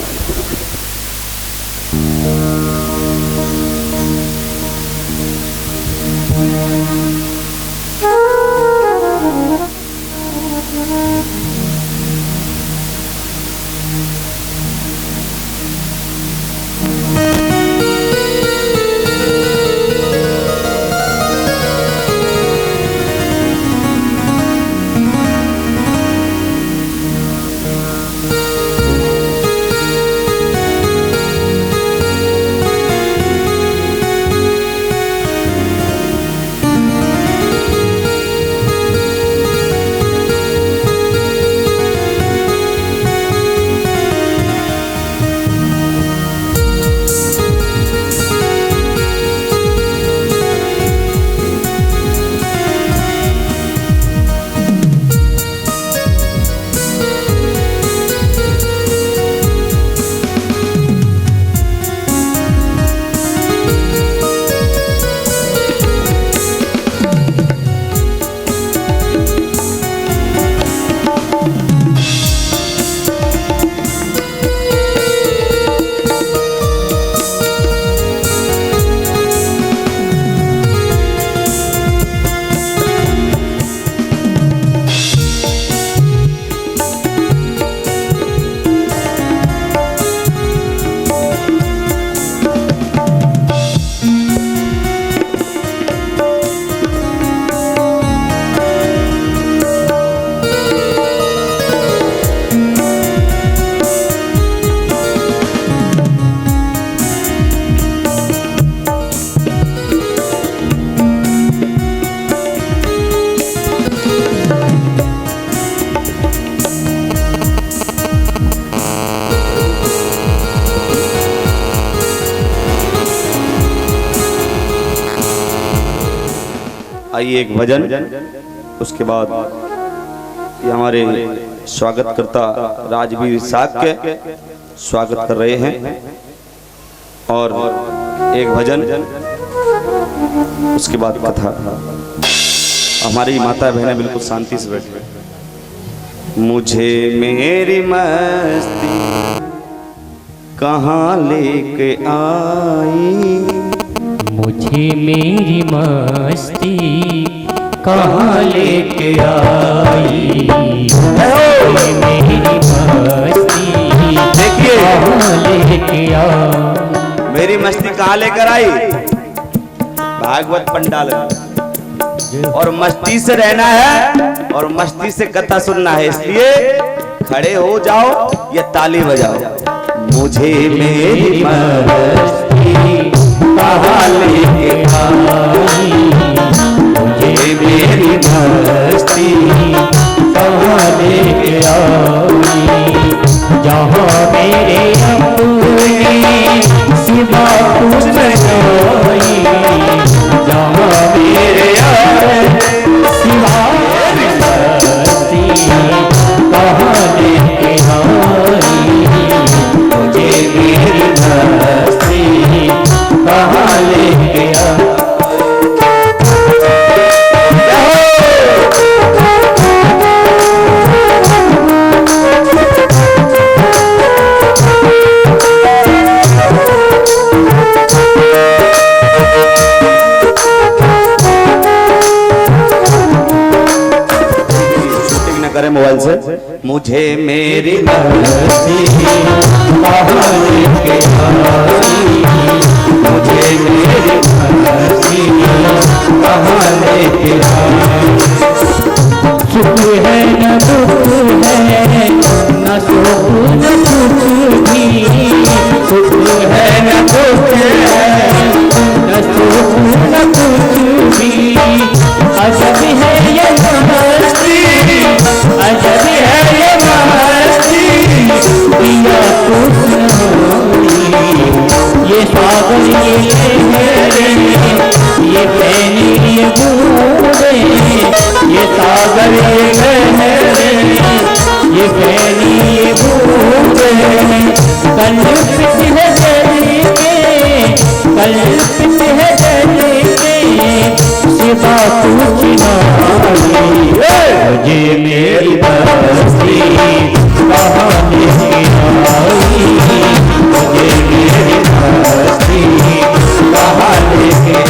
आइए एक भजन, उसके बाद ये हमारे स्वागत करता राजवीर साक्य स्वागत कर रहे हैं, और एक भजन, उसके बाद कथा। हमारी माता बहनें बिल्कुल शांति से बैठे। मुझे मेरी मस्ती कहाँ लेके आई, मुझे मेरी मस्ती कहाँ लेके आई, मुझे मेरी मस्ती देखिए कहाँ लेके आई, मेरी मस्ती कहाँ लेकर आई, भागवत पंडाल और मस्ती से रहना है और मस्ती से कथा सुनना है, इसलिए खड़े हो जाओ या ताली बजाओ। मुझे मेरी मस्ती कहाँ लेके आई, मुझे मेरी मस्ती कहाँ लेके आई, जहाँ मेरे अपने सिवा कुछ नहीं, जहाँ मेरे सिवा मस्ती कहाँ लेके आई, मुझे मेरी मस्ती कहाँ लेके आई। करें मोबाइल से। मुझे मेरी मस्ती कहाँ लेके आई, मुझे मेरी मस्ती कहाँ लेके आई, सुख है न दुख है, न सुख न कुछ भी, सुख है न दुख है, न सुख न कुछ भी, अजब है ये मस्ती, अजब है ये मस्ती, दिया कुछ नहीं, ये सागर ये लहरें, ये फैनी ये बूंदें, ये सागर ये लहरें, ये फैनी ये बूंदें, कल्पित है जल के, कल्पित है जल के, सदा कुछ नाई, मुझे मेरी मस्ती कहाँ लेके आई, मुझे मेरी मस्ती कहाँ लेके आई।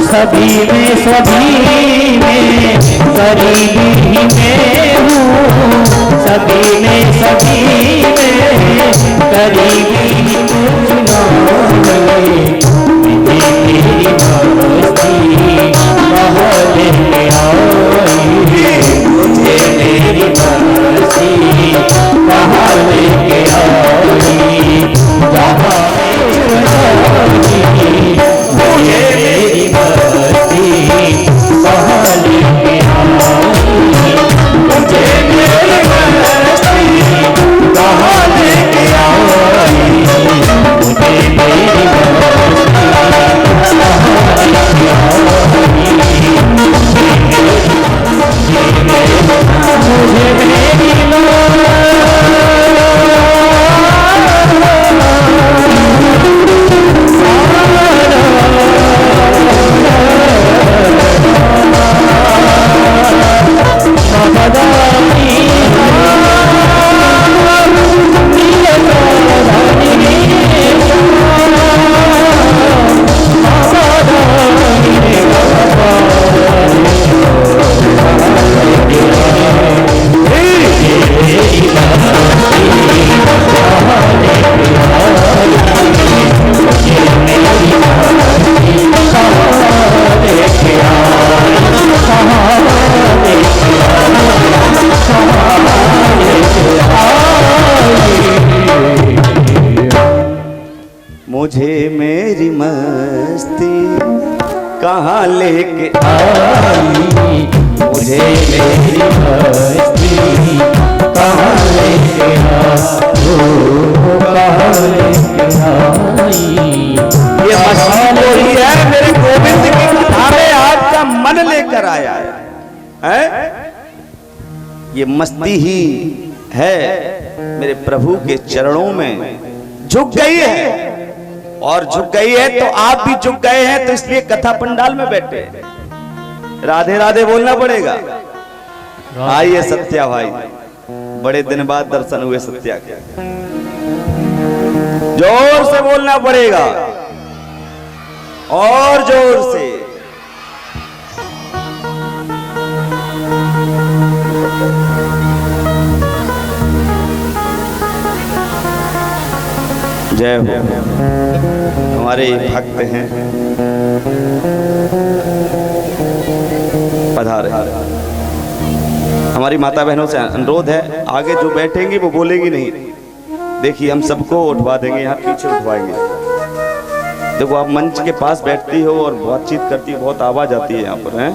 सभी में करीबी ही मैं हूँ, सभी में करीबी ही मुझ नाई, मुझे मेरी मस्ती कहाँ लेके आई, मुझे मेरी मस्ती कहाँ लेके आई, जहाँ मुझे मेरी मस्ती कहाँ लेके आई, मुझे मेरी मस्ती कहाँ लेके आई, मुझे मेरी मस्ती कहाँ लेके आई, मुझे मेरी मुझे मेरी मस्ती कहाँ लेके आई, मुझे मेरी मस्ती कहाँ लेके आई, ये मस्ती वही है मेरे गोविंद की कथा में आज का मन लेकर आया है? ये मस्ती ही है मेरे प्रभु के चरणों में झुक गई है, और झुक गई है तो आप भी झुक गए हैं, तो इसलिए कथा पंडाल में बैठे राधे राधे बोलना पड़ेगा। आइए सत्या भाई, बड़े दिन बाद दर्शन हुए सत्या के, जोर से बोलना पड़ेगा और जोर से। जय हो। हमारे भक्त हैं, पधारे। हमारी माता बहनों से अनुरोध है, आगे जो बैठेंगी वो बोलेंगी नहीं। देखिए हम सबको उठवा देंगे, यहाँ पीछे उठवाएंगे। देखो आप मंच के पास बैठती हो और बातचीत करती हो, बहुत आवाज आती है यहाँ पर, है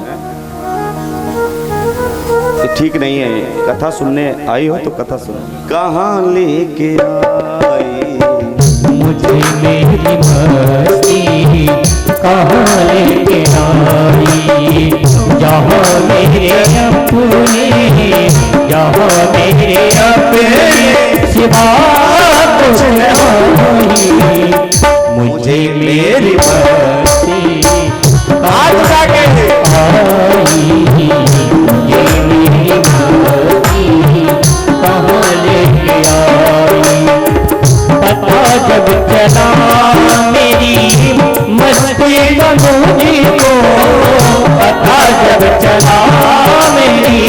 ये ठीक नहीं है। कथा सुनने आई हो तो कथा सुनो। कहाँ लेके आई मुझे मेरी मस्ती कहाँ लेके आई, जहाँ मेरे अपने, जहाँ मेरे अपने सिवा कुछ नहीं, मुझे मेरी मस्ती आज जाके आई, मुझे मेरी मस्ती कहाँ लेके आई। पता जब चला मेरी मस्ती का मुझको, पता जब चला मेरी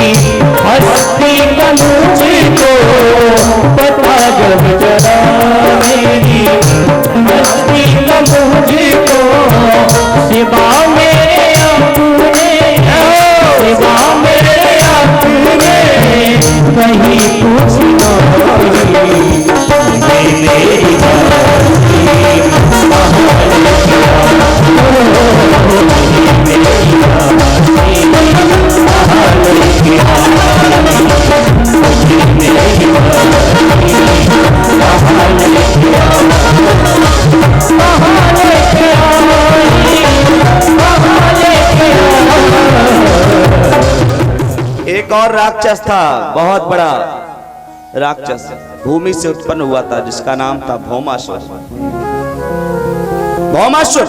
मस्ती का मुझको, पता जब चला मेरी मस्ती का मुझको, सिवा मेरे अपने, सिवा मेरे अपने एक और राक्षस था, बहुत बड़ा राक्षस, भूमि से उत्पन्न हुआ था, जिसका नाम था भौमासुर। भौमासुर,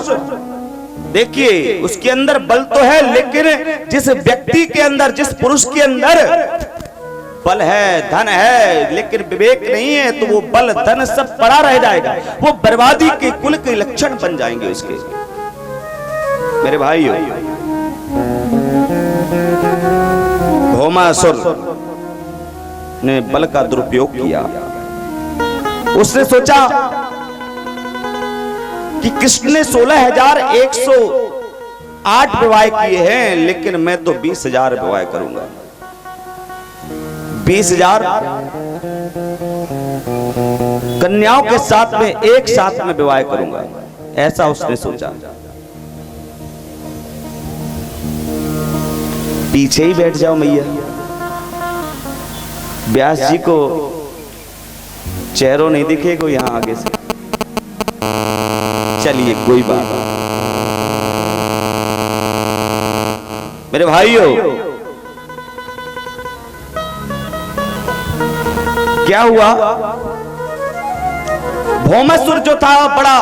देखिए उसके अंदर बल तो है, लेकिन जिस व्यक्ति के अंदर, जिस पुरुष के अंदर बल है, धन है, लेकिन विवेक नहीं है, तो वो बल धन सब पड़ा रह जाएगा, वो बर्बादी के कुल के लक्षण बन जाएंगे उसके। मेरे भाइयों, भौमासुर ने बल का दुरुपयोग किया। उसने सोचा कि कृष्ण ने 16,108 विवाह किए हैं, लेकिन मैं तो 20,000 विवाह करूंगा। 20,000 कन्याओं के साथ में एक साथ में विवाह करूंगा, ऐसा उसने सोचा। पीछे ही बैठ जाओ मैया, व्यास जी को चेहरों नहीं दिखेगा यहां आगे से। चलिए कोई बात नहीं। मेरे भाइयों, क्या हुआ? भौमासुर जो था बड़ा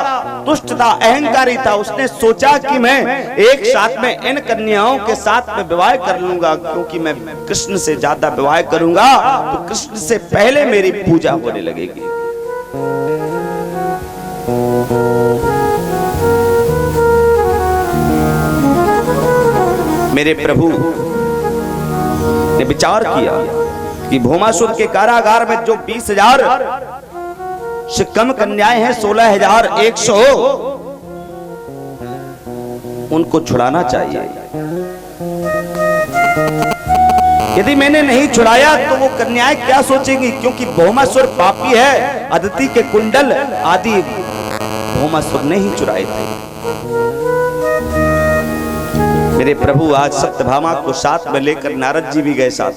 दुष्ट था, अहंकारी था। उसने सोचा कि मैं एक साथ में इन कन्याओं के साथ में विवाह कर लूंगा, क्योंकि मैं कृष्ण से ज्यादा विवाह करूंगा तो कृष्ण से पहले मेरी पूजा होने लगेगी। मेरे प्रभु ने विचार किया कि भौमासुर के कारागार में जो 20,000 से कम कन्याएं हैं, 16,100, उनको छुड़ाना चाहिए। यदि मैंने नहीं छुड़ाया तो वो कन्याएं क्या सोचेंगी, क्योंकि भौमासुर पापी है। अदिति के कुंडल आदि भौमासुर ने ही चुराए थे। मेरे प्रभु आज सत्यभामा को साथ में लेकर नारद जी भी गए, साथ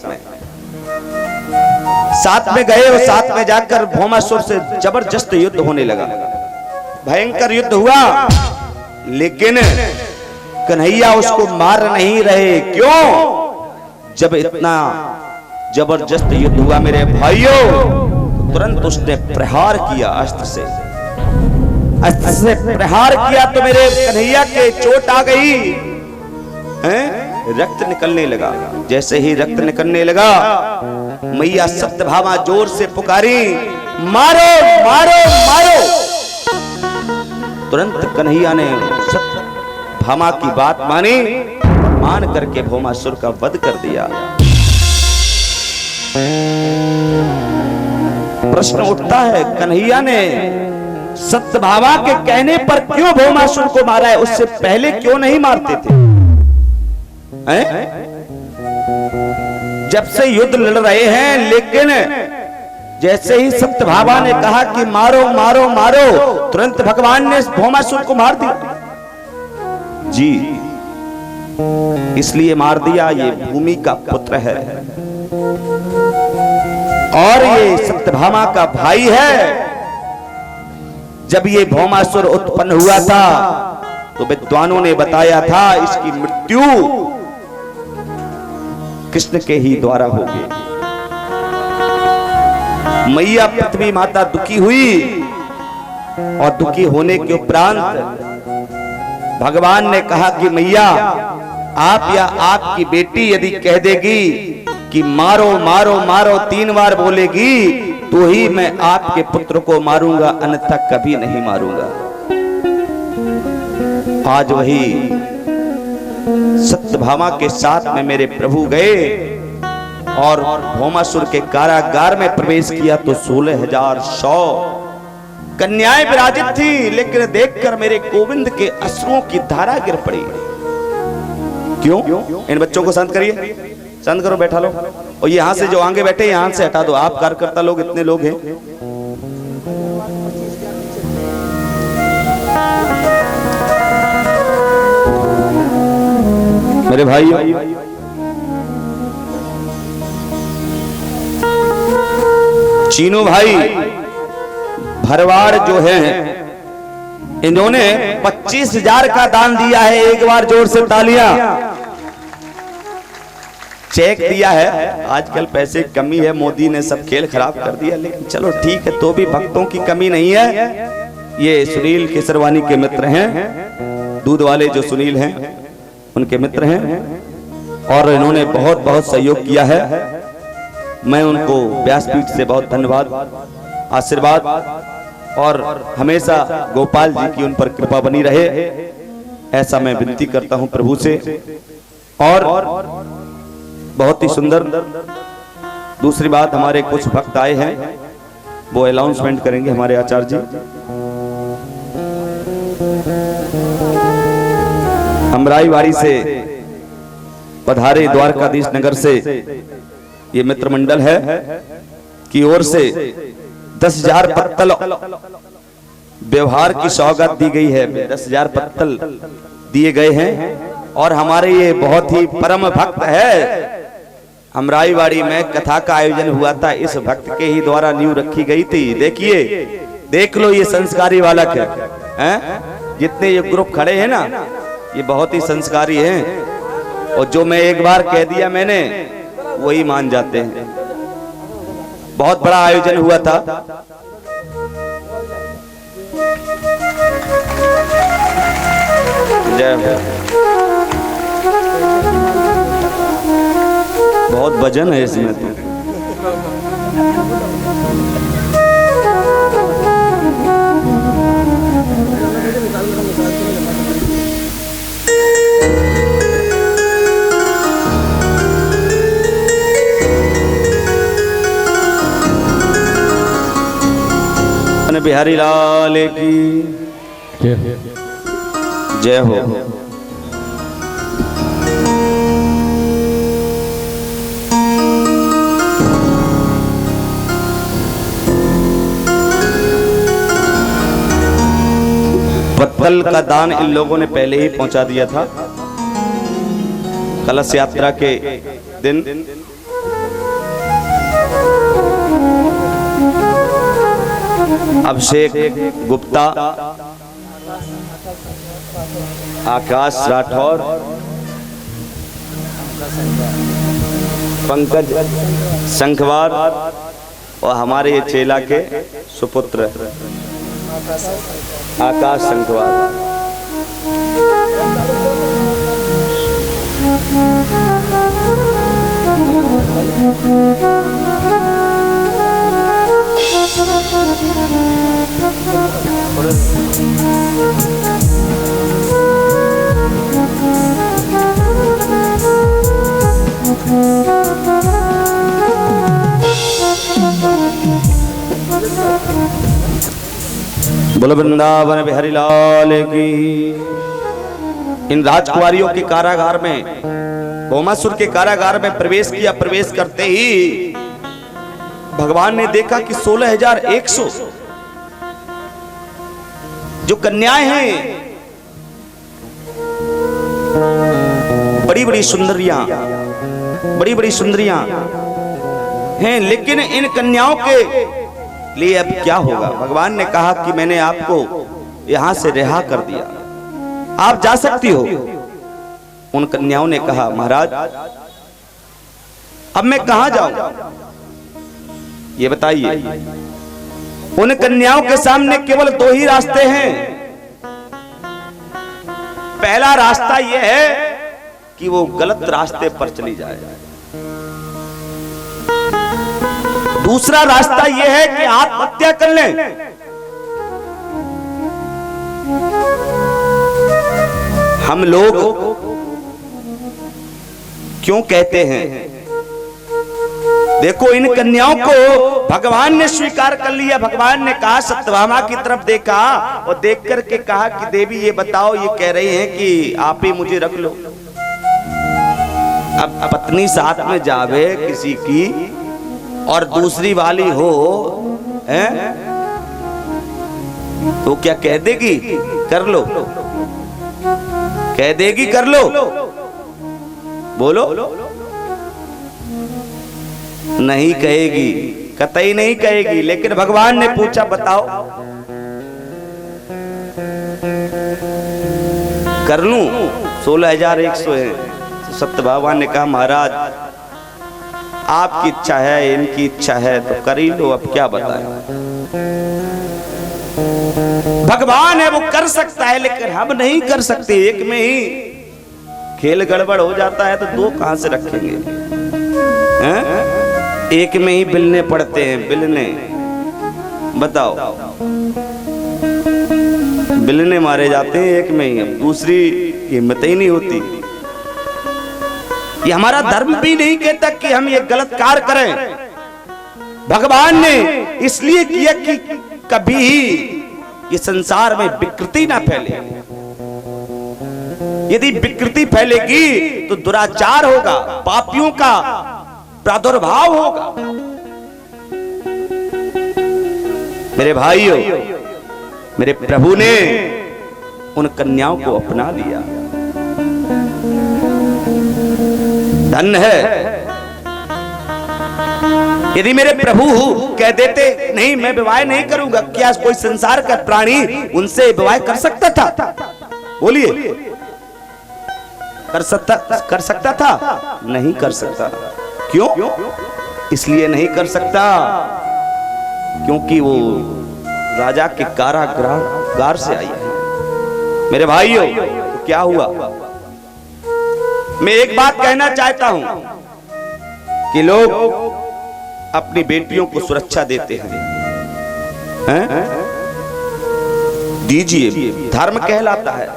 में गए और साथ में जाकर भौमासुर से जबरदस्त युद्ध होने लगा। भयंकर युद्ध हुआ, लेकिन कन्हैया उसको मार नहीं रहे। क्यों? जब इतना जबरदस्त युद्ध हुआ मेरे भाइयों, तुरंत उसने प्रहार किया, अस्त्र से प्रहार किया तो मेरे कन्हैया के चोट आ गई, रक्त निकलने लगा। जैसे ही रक्त निकलने लगा, मैया सत्यभामा जोर से पुकारी, मारो मारो मारो। तुरंत कन्हैया ने सत्यभामा की बात मानी, मान करके भौमासुर का वध कर दिया। प्रश्न उठता है, कन्हैया ने सत्यभामा के कहने पर क्यों भौमासुर को मारा है? उससे पहले क्यों नहीं मारते थे? जब से युद्ध लड़ रहे हैं, लेकिन जैसे ही सत्यभामा ने कहा कि मारो मारो मारो, तुरंत भगवान ने भौमासुर को मार दिया। जी, इसलिए मार दिया, ये भूमि का पुत्र है और ये सत्यभामा का भाई है। जब ये भौमासुर उत्पन्न हुआ था तो विद्वानों ने बताया था इसकी मृत्यु कृष्ण के ही द्वारा होगी। मैया पृथ्वी माता दुखी हुई और दुखी होने के उपरांत भगवान ने कहा कि मैया, आप या आपकी बेटी यदि कह देगी कि मारो मारो मारो 3 बार बोलेगी, तो ही मैं आपके पुत्र को मारूंगा, अन्यथा कभी नहीं मारूंगा। आज वही सत्यभामा के साथ में मेरे प्रभु गए और भौमासुर के कारागार में प्रवेश किया तो 16,100 कन्याएं विराजित थी, लेकिन देखकर मेरे गोविंद के अश्रुओं की धारा गिर पड़ी। क्यों? इन बच्चों को शांत करिए, शांत करो, बैठा लो। और यहां से जो आगे बैठे यहां से हटा दो। आप कार्यकर्ता लोग इतने लोग हैं, मेरे भाइयों, चीनू भाई भरवाड़ जो है, इन्होंने 25,000 का दान दिया है। एक बार जोर से तालियां। चेक दिया है। आजकल पैसे की कमी है, मोदी ने सब खेल खराब कर दिया, लेकिन चलो ठीक है, तो भी भक्तों की कमी नहीं है। ये सुनील केसरवानी के मित्र हैं, दूध वाले जो सुनील हैं उनके मित्र हैं, और इन्होंने बहुत बहुत सहयोग किया है। मैं उनको व्यासपीठ से बहुत धन्यवाद, आशीर्वाद, और हमेशा गोपाल जी की उन पर कृपा बनी रहे, ऐसा मैं विनती करता हूं प्रभु से। और बहुत ही सुंदर दूसरी बात, हमारे कुछ भक्त आए हैं, वो अनाउंसमेंट करेंगे हमारे आचार्य जी। अमराईवाड़ी से पधारे द्वारकाधीश नगर से ये मित्र मंडल है की ओर से 10,000 पत्तल व्यवहार की सौगात दी गई है। 10,000 पत्तल दिए गए हैं, और हमारे ये बहुत ही परम भक्त है। अमराईवाड़ी में कथा का आयोजन हुआ था, इस भक्त के ही द्वारा नींव रखी गई थी। देखिए, देख लो, ये संस्कारी बालक है। जितने ये ग्रुप खड़े हैं ना, ये बहुत ही संस्कारी हैं, और जो मैं एक बार कह दिया मैंने, वही मान जाते हैं। बहुत बड़ा आयोजन हुआ था। जय हो। बहुत वजन है इसमें तो। बिहारी लाल की जय हो। पत्तल का दान इन लोगों ने पहले ही पहुंचा दिया था। कलश यात्रा के दिन अभिषेक गुप्ता, आकाश राठौर, पंकज संखवार, और हमारे ये चेला के सुपुत्र आकाश संखवार। बोलो वृंदावन बिहारी लाल की। इन राजकुमारियों के कारागार में, भौमासुर के कारागार में प्रवेश किया। प्रवेश करते ही भगवान ने देखा कि 16,100 जो कन्याएं हैं, बड़ी बड़ी सुंदरियां, बड़ी बड़ी सुंदरियां हैं, लेकिन इन कन्याओं के लिए अब क्या होगा? भगवान ने कहा कि मैंने आपको यहां से रिहा कर दिया, आप जा सकती हो। उन कन्याओं ने कहा, महाराज अब मैं कहां जाऊं, ये बताइए। उन कन्याओं के सामने केवल 2 ही रास्ते हैं। पहला रास्ता यह है कि वो गलत रास्ते पर चली जाए, दूसरा रास्ता यह है कि आत्महत्या कर लें। हम लोग क्यों कहते हैं, देखो इन कन्याओं को भगवान ने स्वीकार कर लिया। भगवान ने कहा, सत्यभामा की तरफ देखा और देख करके कहा कि देवी ये बताओ, ये कह रही हैं कि आप ही मुझे रख लो। अब पत्नी साथ में जावे किसी की और दूसरी वाली हो, हैं? तो क्या कह देगी कर लो, कह देगी कर लो, बोलो नहीं कहेगी, कतई नहीं कहेगी। लेकिन भगवान ने पूछा, बताओ कर लूं? 16,100 है। सत्य भगवान ने कहा, महाराज आपकी इच्छा है, इनकी इच्छा है तो कर ही लो, अब क्या बताएं। भगवान है वो कर सकता है, लेकिन हम नहीं कर सकते। एक में ही खेल गड़बड़ हो जाता है तो दो कहां से रखेंगे हैं? एक में ही बिलने पड़ते हैं, बिलने। बताओ, बिलने मारे जाते हैं एक में ही, अब दूसरी हिम्मत ही नहीं होती। ये हमारा धर्म भी नहीं कहता कि हम ये गलत कार्य करें। भगवान ने इसलिए किया कि कभी ये संसार में विकृति ना फैले। यदि विकृति फैलेगी तो दुराचार होगा, पापियों का प्रादुर्भाव होगा। मेरे भाइयों, मेरे प्रभु ने उन कन्याओं को अपना लिया। धन्य है। यदि मेरे प्रभु कह देते नहीं मैं विवाह नहीं करूंगा, क्या कोई संसार का प्राणी उनसे विवाह कर सकता था? बोलिए, कर सकता था? नहीं कर सकता। क्यों? इसलिए नहीं कर सकता क्योंकि वो राजा के कारागार से आई है। मेरे भाइयों, तो क्या हुआ? मैं एक बात कहना चाहता हूं कि लोग अपनी बेटियों को सुरक्षा देते हैं? दीजिए, धर्म कहलाता है।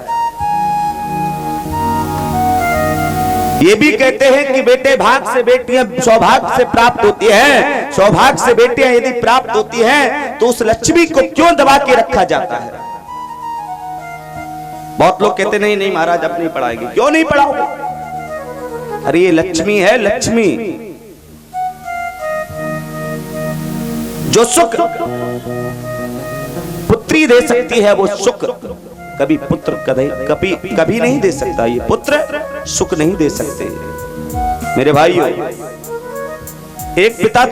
ये भी कहते हैं कि बेटे भाग से बेटियां सौभाग्य से प्राप्त होती हैं। सौभाग्य से बेटियां यदि प्राप्त होती हैं तो उस लक्ष्मी को क्यों दबा के रखा जाता है? बहुत लोग कहते नहीं नहीं महाराज अब नहीं पढ़ाएंगे। क्यों नहीं पढ़ाओगे? अरे ये लक्ष्मी है, लक्ष्मी जो सुख पुत्री दे सकती है, वो सुख कभी पुत्र कभी नहीं दे सकता। ये पुत्र सुख नहीं दे सकते। मेरे भाइयों, एक पिता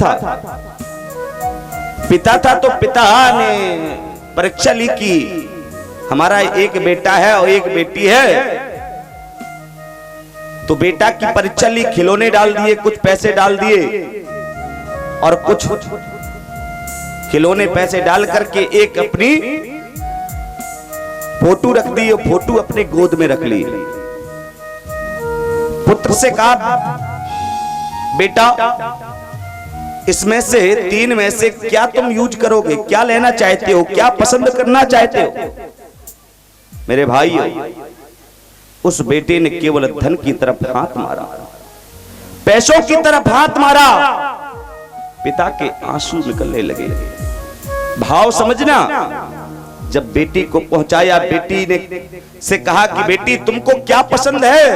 था तो पिता ने परीक्षा ली कि हमारा एक बेटा है और एक बेटी है। तो बेटा की परीक्षा ली, खिलौने डाल दिए, कुछ पैसे डाल दिए और कुछ खिलौने पैसे डाल करके एक अपनी फोटो रख दी और फोटो अपने गोद में रख ली। पुत्र से कहा बेटा इसमें से 3 में से क्या तुम यूज करोगे, क्या लेना चाहते हो, क्या पसंद करना चाहते हो? मेरे भाई, उस बेटे ने केवल धन की तरफ हाथ मारा, पैसों की तरफ हाथ मारा। पिता के आंसू निकलने लगे। भाव समझना। जब बेटी को पहुंचाया, बेटी ने से कहा कि बेटी तुमको क्या पसंद है?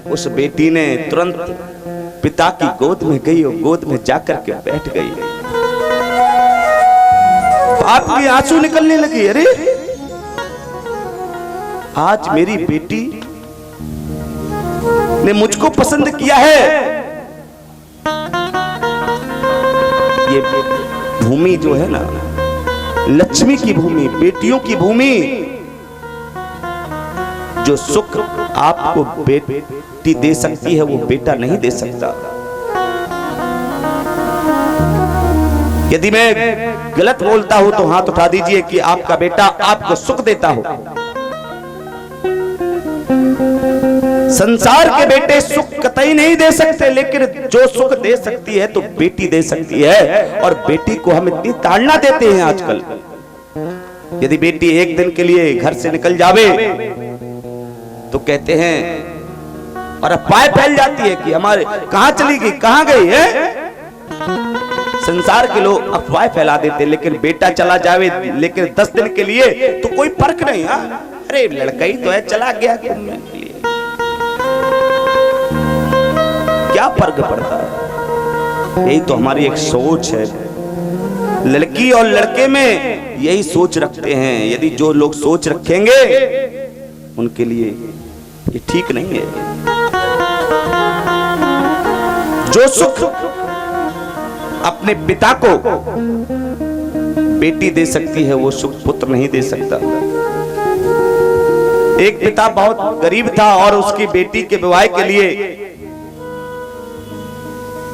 उस बेटी ने तुरंत पिता की गोद में गई और गोद में जाकर के बैठ गई। बाप के आंसू निकलने लगे। अरे आज मेरी बेटी ने मुझको पसंद किया है। ये भूमि जो है ना, लक्ष्मी की भूमि, बेटियों की भूमि, जो सुख आपको बेटी दे सकती है वो बेटा नहीं दे सकता। यदि मैं गलत बोलता हूं तो हाथ उठा दीजिए कि आपका बेटा आपको सुख देता हो। संसार के बेटे सुख कतई नहीं दे सकते, लेकिन जो सुख दे सकती है तो बेटी दे सकती है। और बेटी को हम इतनी ताड़ना देते हैं आजकल। यदि बेटी एक दिन के लिए घर से निकल जावे तो कहते हैं, और अफवाह फैल जाती है कि हमारे कहां चली गई, कहां गई है। संसार के लोग अफवाह फैला देते, लेकिन बेटा चला जावे लेकिन 10 दिन के लिए तो कोई फर्क नहीं। अरे लड़का ही तो है, चला गया घूमने के लिए, क्या फर्क पड़ता है? यही तो हमारी एक सोच है। लड़की और लड़के में यही सोच रखते हैं। यदि जो लोग सोच रखेंगे उनके लिए ये ठीक नहीं है। जो सुख अपने पिता को बेटी दे सकती है वो सुख पुत्र नहीं दे सकता। एक पिता बहुत गरीब था और उसकी बेटी के विवाह के लिए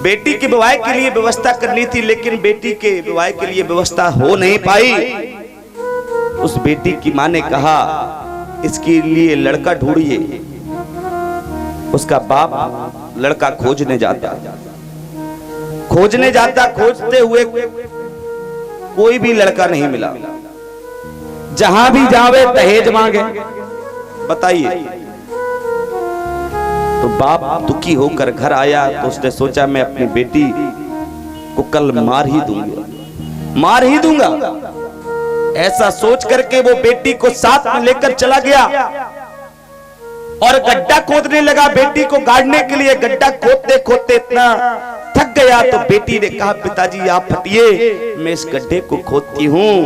बेटी के विवाह के लिए व्यवस्था करनी थी, लेकिन बेटी के विवाह के लिए व्यवस्था हो नहीं पाई। उस बेटी की मां ने कहा इसके लिए लड़का ढूंढिए। उसका बाप लड़का खोजने जाता, खोजते हुए कोई भी लड़का नहीं मिला। जहां भी जावे दहेज मांगे। बताइए, तो बाप दुखी होकर घर आया तो उसने सोचा मैं अपनी बेटी को कल मार ही दूंगा। ऐसा सोच करके वो बेटी को साथ में लेकर चला गया और गड्ढा खोदने लगा बेटी को गाड़ने के लिए। गड्ढा खोदते खोदते इतना थक गया तो बेटी ने कहा पिताजी आप हटिए, मैं इस गड्ढे को खोदती हूं।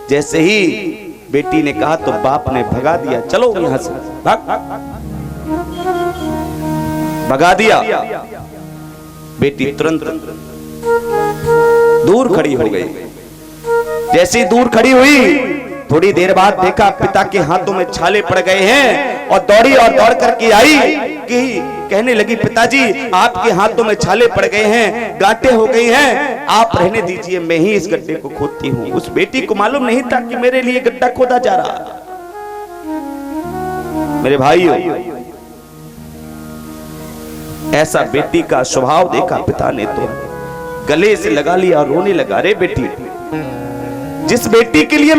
जैसे ही बेटी ने कहा तो बाप ने भगा दिया, चलो यहां से भगा दिया। बेटी तुरंत दूर खड़ी हो गई। जैसी दूर खड़ी हुई थोड़ी देर बाद देखा पिता के हाथों में छाले पड़ गए हैं और दौड़ करके आई कि कहने लगी पिताजी आपके हाथों में छाले पड़ गए हैं, गांठें हो गई हैं, आप रहने दीजिए, मैं ही इस गड्ढे को खोदती हूं। उस बेटी को मालूम नहीं था कि मेरे लिए गड्ढा खोदा जा रहा। मेरे भाइयों, ऐसा बेटी का स्वभाव देखा पिता ने तो गले से लगा लिया और रोने लगा। रे बेटी, जिस बेटी के लिए